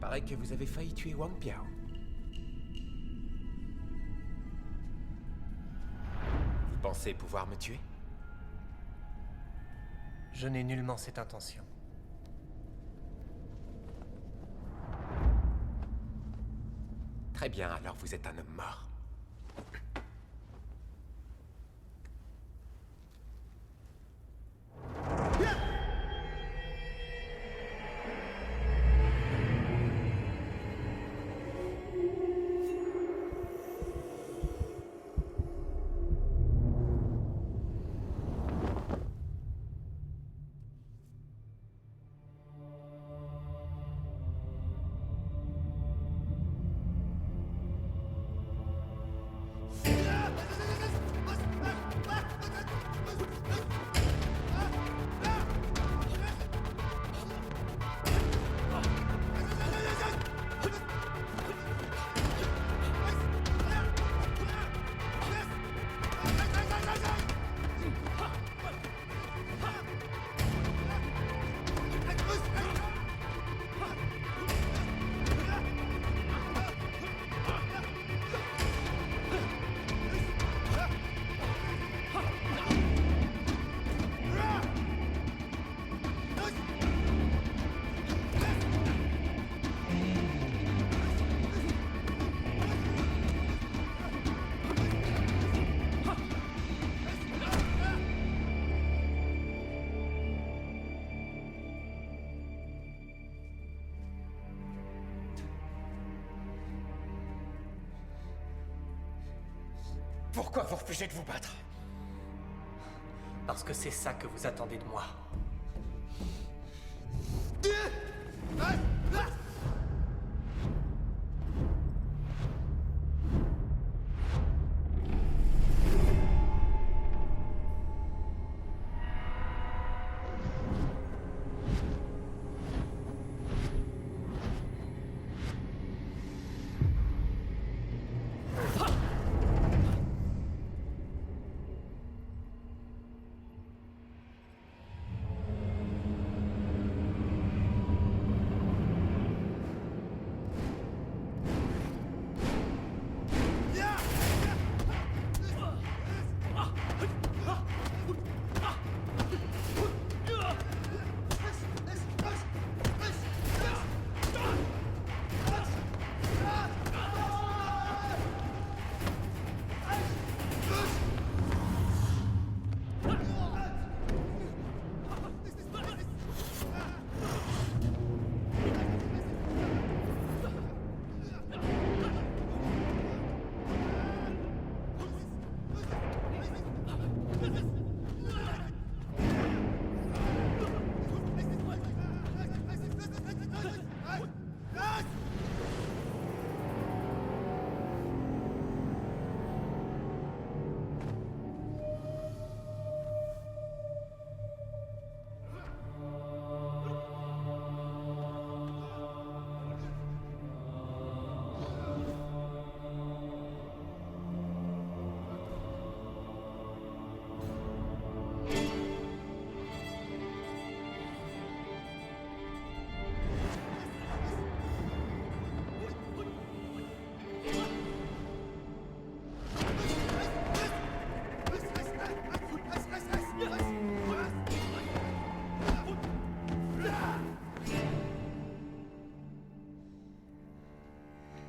Paraît que vous avez failli tuer Wang Piao. Vous pensez pouvoir me tuer? Je n'ai nullement cette intention. Très bien, alors vous êtes un homme mort. Pourquoi vous refusez de vous battre? Parce que c'est ça que vous attendez de moi.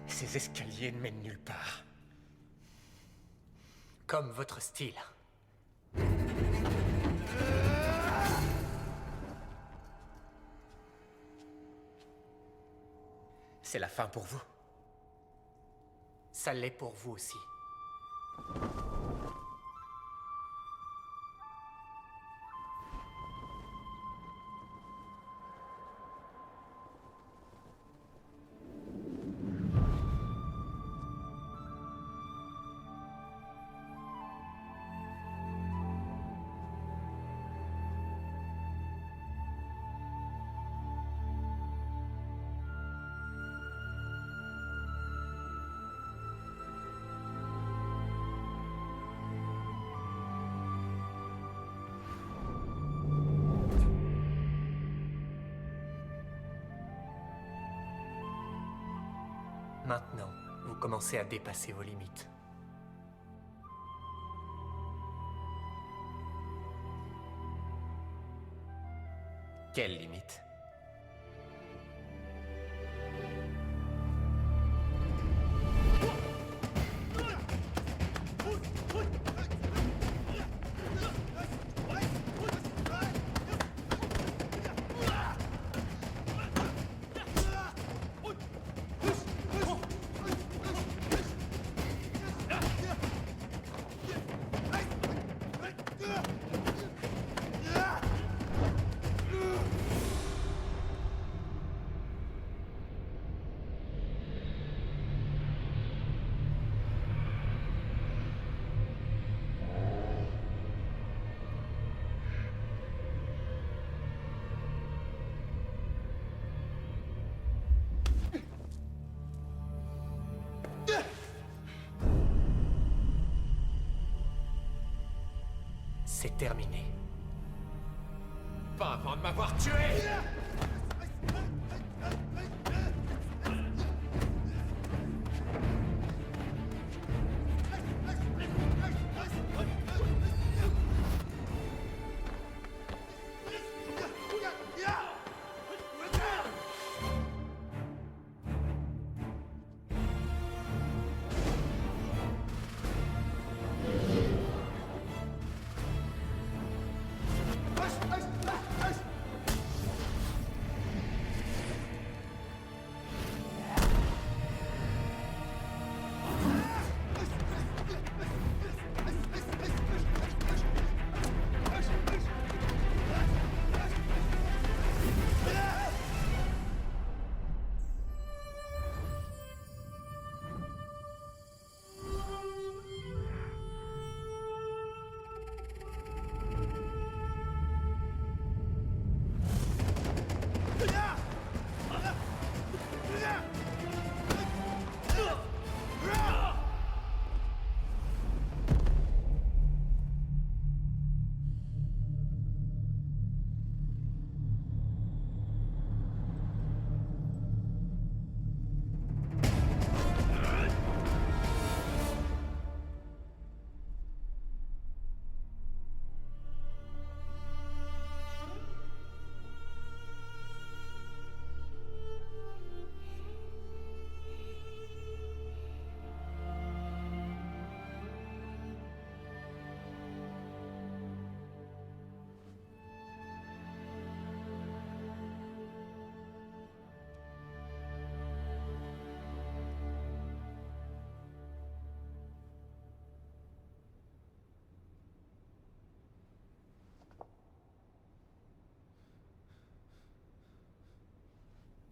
Ces escaliers ne mènent nulle part. Comme votre style. C'est la fin pour vous. Ça l'est pour vous aussi. Maintenant, vous commencez à dépasser vos limites. Quelle limite? C'est terminé. Pas avant de m'avoir tué!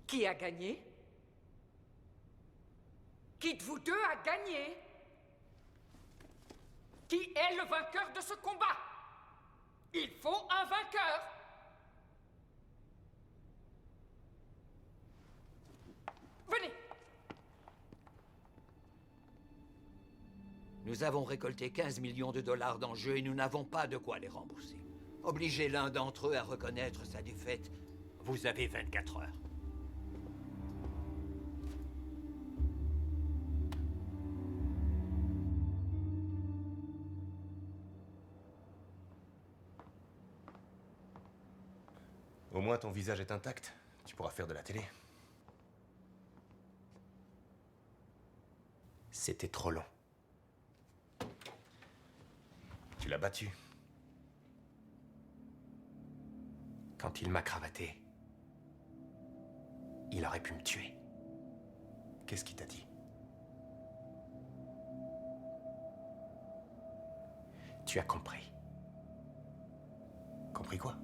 Qui a gagné? Qui de vous deux a gagné? Qui est le vainqueur de ce combat? Il faut un vainqueur! Venez! Nous avons récolté 15 millions de dollars d'enjeux et nous n'avons pas de quoi les rembourser. Obligez l'un d'entre eux à reconnaître sa défaite. Vous avez 24 heures. Au moins ton visage est intact. Tu pourras faire de la télé. C'était trop long. Tu l'as battu. Quand il m'a cravaté, il aurait pu me tuer. Qu'est-ce qu'il t'a dit? Tu as compris. Compris quoi?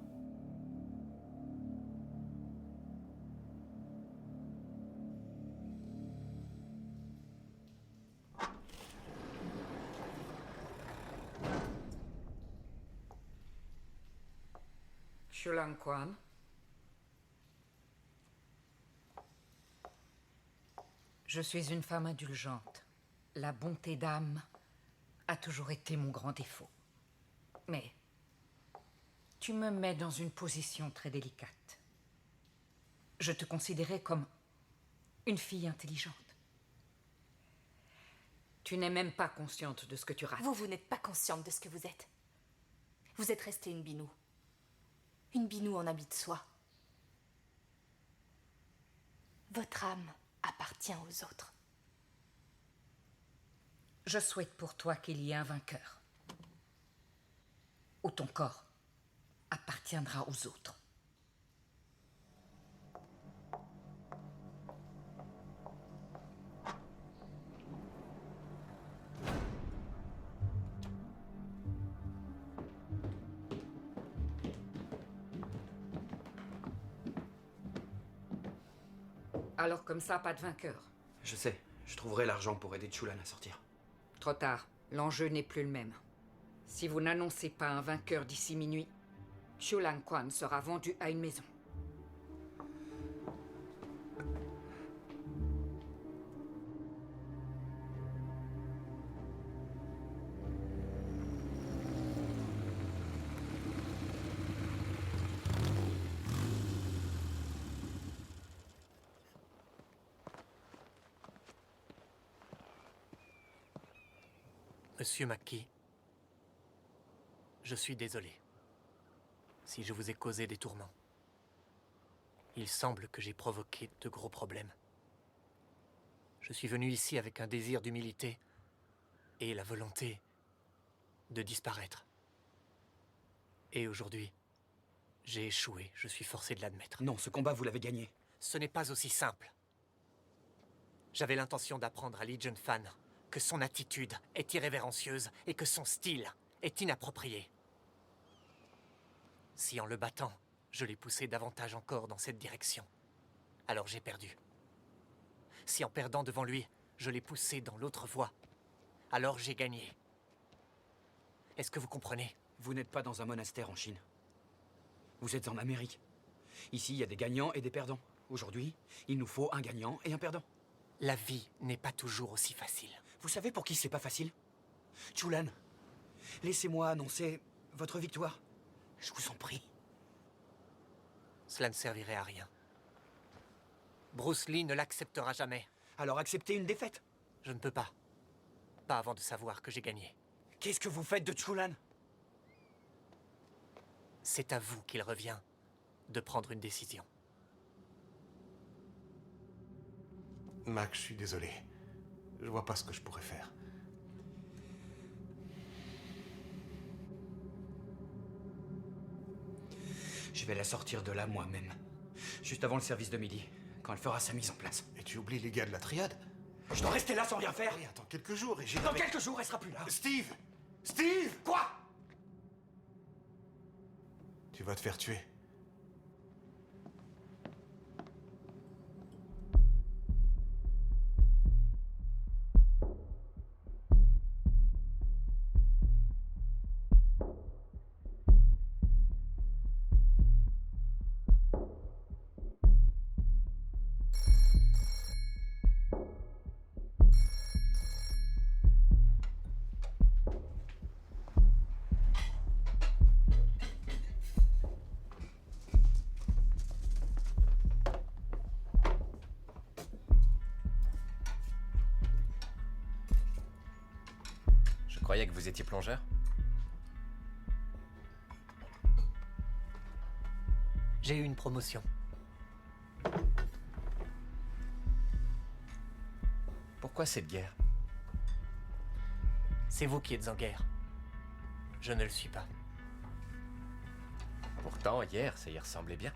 Shulang Quan. Je suis une femme indulgente. La bonté d'âme a toujours été mon grand défaut. Mais tu me mets dans une position très délicate. Je te considérais comme une fille intelligente. Tu n'es même pas consciente de ce que tu rates. Vous n'êtes pas consciente de ce que vous êtes. Vous êtes restée une binou. Une binou en habit de soie. Votre âme appartient aux autres. Je souhaite pour toi qu'il y ait un vainqueur. Ou ton corps appartiendra aux autres. Alors comme ça, pas de vainqueur. Je sais, je trouverai l'argent pour aider Chulan à sortir. Trop tard, l'enjeu n'est plus le même. Si vous n'annoncez pas un vainqueur d'ici minuit, Chulan Quan sera vendu à une maison. Monsieur McKee, je suis désolé si je vous ai causé des tourments. Il semble que j'ai provoqué de gros problèmes. Je suis venu ici avec un désir d'humilité et la volonté de disparaître. Et aujourd'hui, j'ai échoué, je suis forcé de l'admettre. Non, ce combat, vous l'avez gagné. Ce n'est pas aussi simple. J'avais l'intention d'apprendre à Legion Fan que son attitude est irrévérencieuse et que son style est inapproprié. Si en le battant, je l'ai poussé davantage encore dans cette direction, alors j'ai perdu. Si en perdant devant lui, je l'ai poussé dans l'autre voie, alors j'ai gagné. Est-ce que vous comprenez? Vous n'êtes pas dans un monastère en Chine. Vous êtes en Amérique. Ici, il y a des gagnants et des perdants. Aujourd'hui, il nous faut un gagnant et un perdant. La vie n'est pas toujours aussi facile. Vous savez pour qui c'est pas facile? Chulan, laissez-moi annoncer votre victoire. Je vous en prie. Cela ne servirait à rien. Bruce Lee ne l'acceptera jamais. Alors acceptez une défaite. Je ne peux pas. Pas avant de savoir que j'ai gagné. Qu'est-ce que vous faites de Chulan? C'est à vous qu'il revient de prendre une décision. Mac, je suis désolé. Je vois pas ce que je pourrais faire. Je vais la sortir de là moi-même. Juste avant le service de midi, quand elle fera sa mise en place. Et tu oublies les gars de la triade? Je dois rester là sans rien faire. Oui, attends quelques jours et j'ai... Dans quelques jours, elle sera plus là. Steve! Steve! Quoi? Tu vas te faire tuer. Je croyais que vous étiez plongeur. J'ai eu une promotion. Pourquoi cette guerre? C'est vous qui êtes en guerre. Je ne le suis pas. Pourtant, hier, ça y ressemblait bien.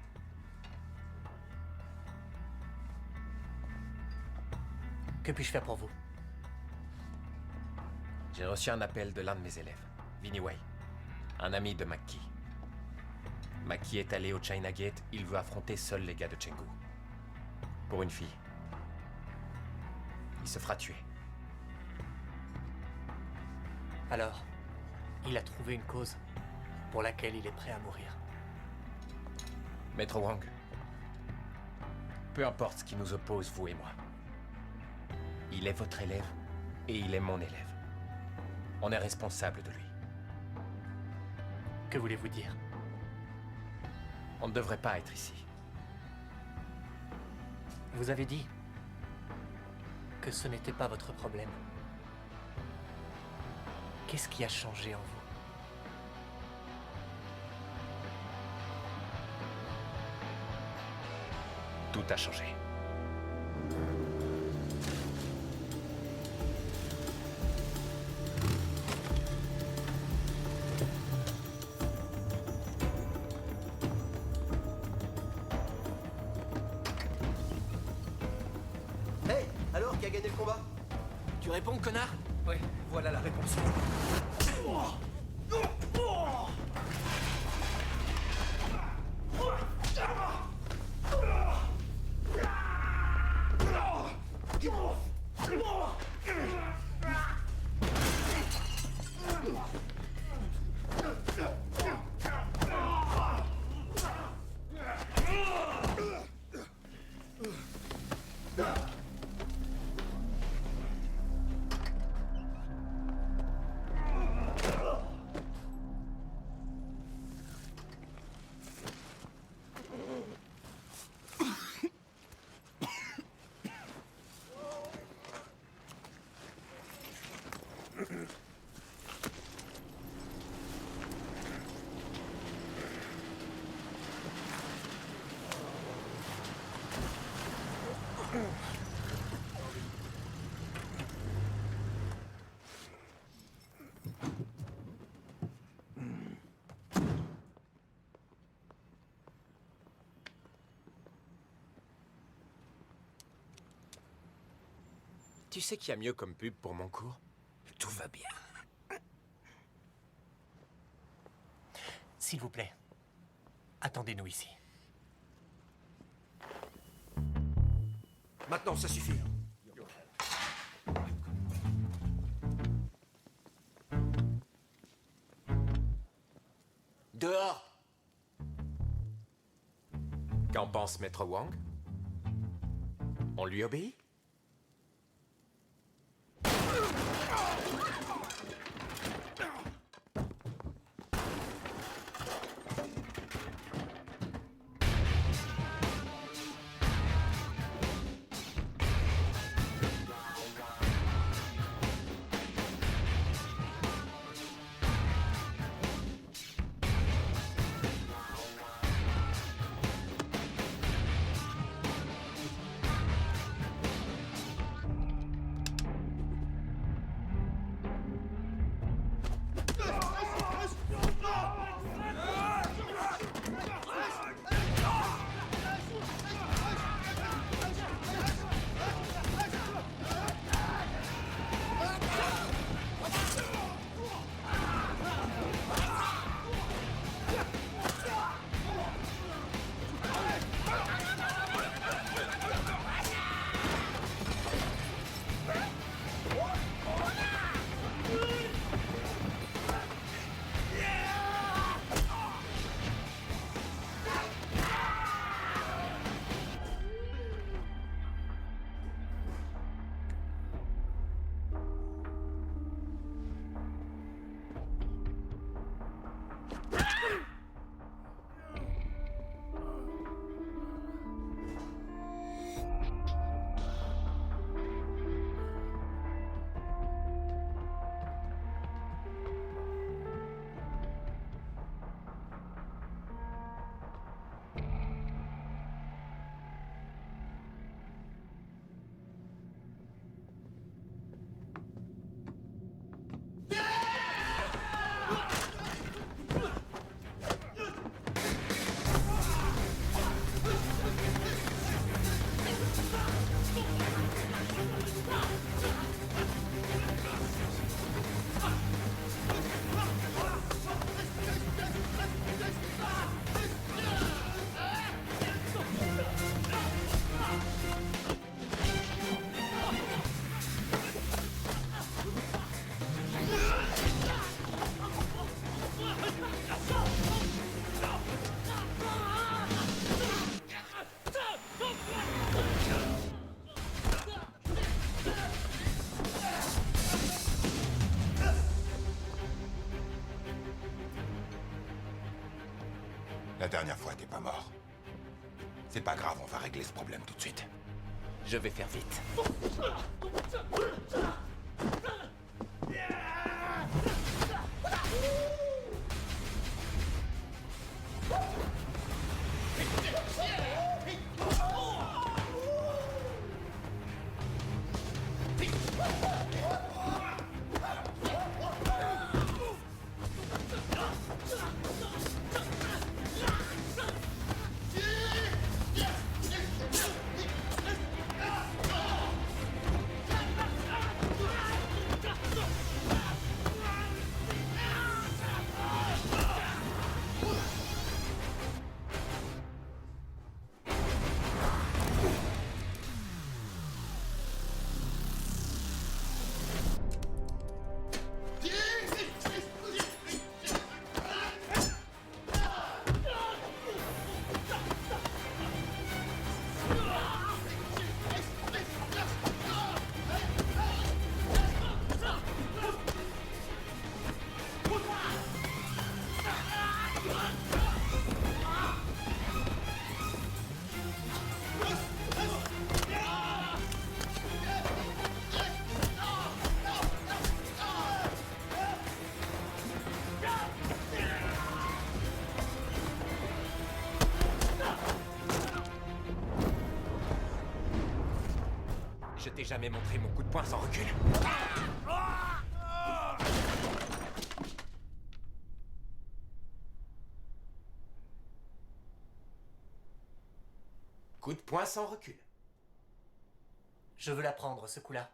Que puis-je faire pour vous? J'ai reçu un appel de l'un de mes élèves, Vinnie Wei, un ami de McKee. McKee est allé au China Gate, il veut affronter seul les gars de Chengdu. Pour une fille. Il se fera tuer. Alors, il a trouvé une cause pour laquelle il est prêt à mourir. Maître Wang, peu importe ce qui nous oppose, vous et moi. Il est votre élève et il est mon élève. On est responsable de lui. Que voulez-vous dire? On ne devrait pas être ici. Vous avez dit que ce n'était pas votre problème. Qu'est-ce qui a changé en vous? Tout a changé. Hey, alors, qui a gagné le combat? Tu réponds, connard? Ouais, voilà la réponse. Tu sais qu'il y a mieux comme pub pour mon cours? Tout va bien. S'il vous plaît, attendez-nous ici. Maintenant, ça suffit. Dehors! Qu'en pense Maître Wang? On lui obéit? La dernière fois, t'es pas mort. C'est pas grave, on va régler ce problème tout de suite. Je vais faire vite. Je t'ai jamais montré mon coup de poing sans recul. Coup de poing sans recul. Je veux la prendre, ce coup-là.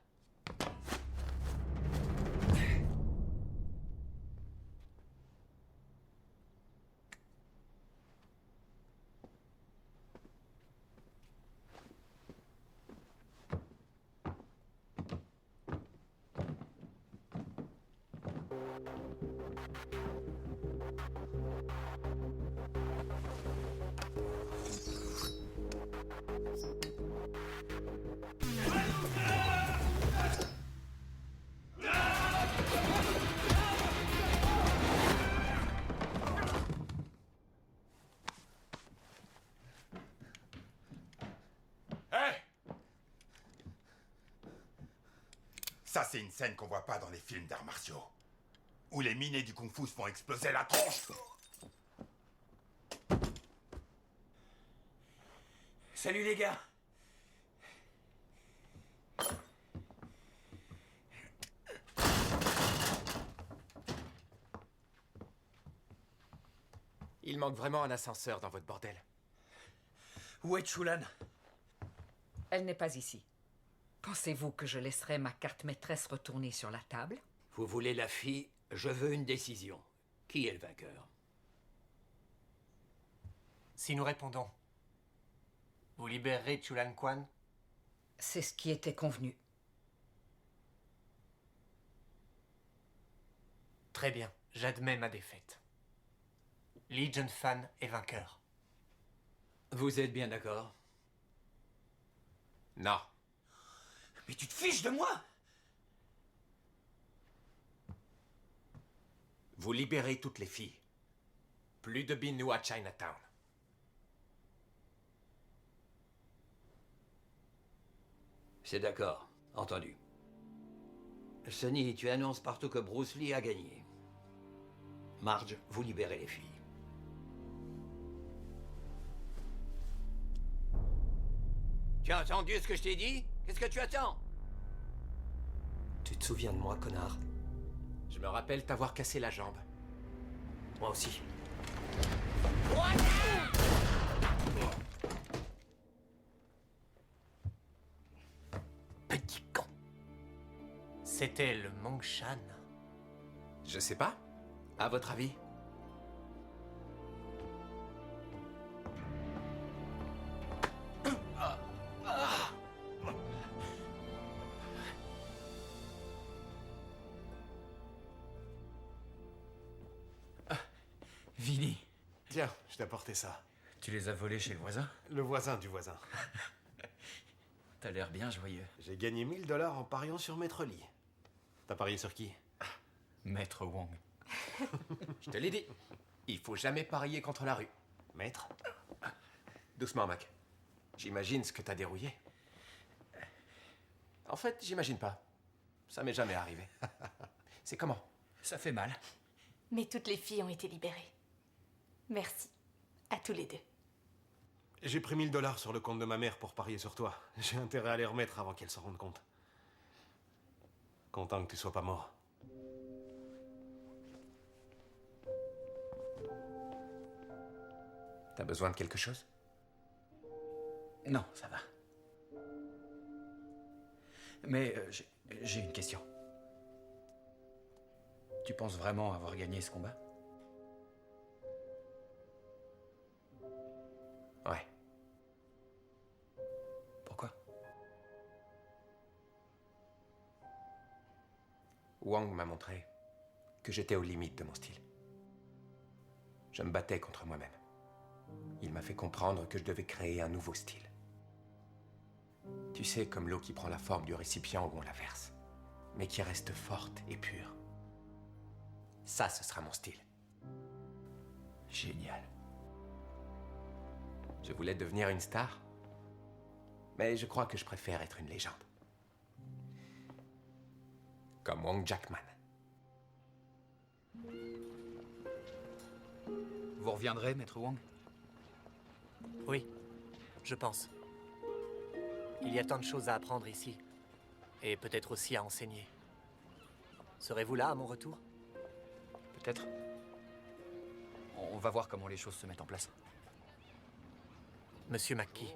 Ça, c'est une scène qu'on voit pas dans les films d'arts martiaux. Où les minés du kung-fu se font exploser la tronche. Salut les gars. Il manque vraiment un ascenseur dans votre bordel. Où est Chulan? Elle n'est pas ici. Pensez-vous que je laisserai ma carte maîtresse retourner sur la table? Vous voulez la fille? Je veux une décision. Qui est le vainqueur? Si nous répondons, vous libérerez Chulan Quan? C'est ce qui était convenu. Très bien, j'admets ma défaite. Li Junfan est vainqueur. Vous êtes bien d'accord? Non. Mais tu te fiches de moi? Vous libérez toutes les filles. Plus de Binu à Chinatown. C'est d'accord. Entendu. Sonny, tu annonces partout que Bruce Lee a gagné. Marge, vous libérez les filles. Tu as entendu ce que je t'ai dit? Qu'est-ce que tu attends? Tu te souviens de moi, connard? Je me rappelle t'avoir cassé la jambe. Moi aussi. Petit con. C'était le Mongshan. Je sais pas. À votre avis? Vinny. Tiens, je t'ai apporté ça. Tu les as volés chez le voisin? Le voisin du voisin. T'as l'air bien joyeux. J'ai gagné 1000 $ en pariant sur Maître Lee. T'as parié sur qui? Maître Wong. Je te l'ai dit. Il faut jamais parier contre la rue. Maître? Doucement, Mac. J'imagine ce que t'as dérouillé. En fait, j'imagine pas. Ça m'est jamais arrivé. C'est comment? Ça fait mal. Mais toutes les filles ont été libérées. Merci. À tous les deux. J'ai pris 1000 $ sur le compte de ma mère pour parier sur toi. J'ai intérêt à les remettre avant qu'elle s'en rende compte. Content que tu sois pas mort. T'as besoin de quelque chose? Non, ça va. Mais j'ai une question. Tu penses vraiment avoir gagné ce combat? Ouais. Pourquoi? Wang m'a montré que j'étais aux limites de mon style. Je me battais contre moi-même. Il m'a fait comprendre que je devais créer un nouveau style. Tu sais, comme l'eau qui prend la forme du récipient où on la verse, mais qui reste forte et pure. Ça, ce sera mon style. Génial. Je voulais devenir une star, mais je crois que je préfère être une légende. Comme Wang Jackman. Vous reviendrez, Maître Wang? Oui, je pense. Il y a tant de choses à apprendre ici, et peut-être aussi à enseigner. Serez-vous là à mon retour? Peut-être. On va voir comment les choses se mettent en place. Monsieur McKee,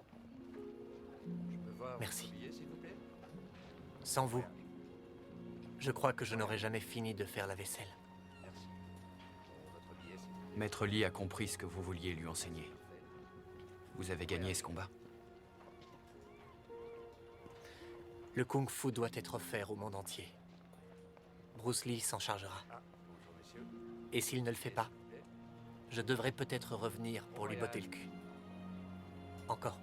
Je peux voir merci. votre billet, s'il vous plaît? Sans vous, je crois que je n'aurais jamais fini de faire la vaisselle. Merci. Votre billet, s'il vous plaît. Maître Lee a compris ce que vous vouliez lui enseigner. Vous avez gagné ce combat. Le kung-fu doit être offert au monde entier. Bruce Lee s'en chargera. Bonjour, messieurs. Et s'il ne le fait pas, je devrais peut-être revenir pour lui botter le cul. Encore.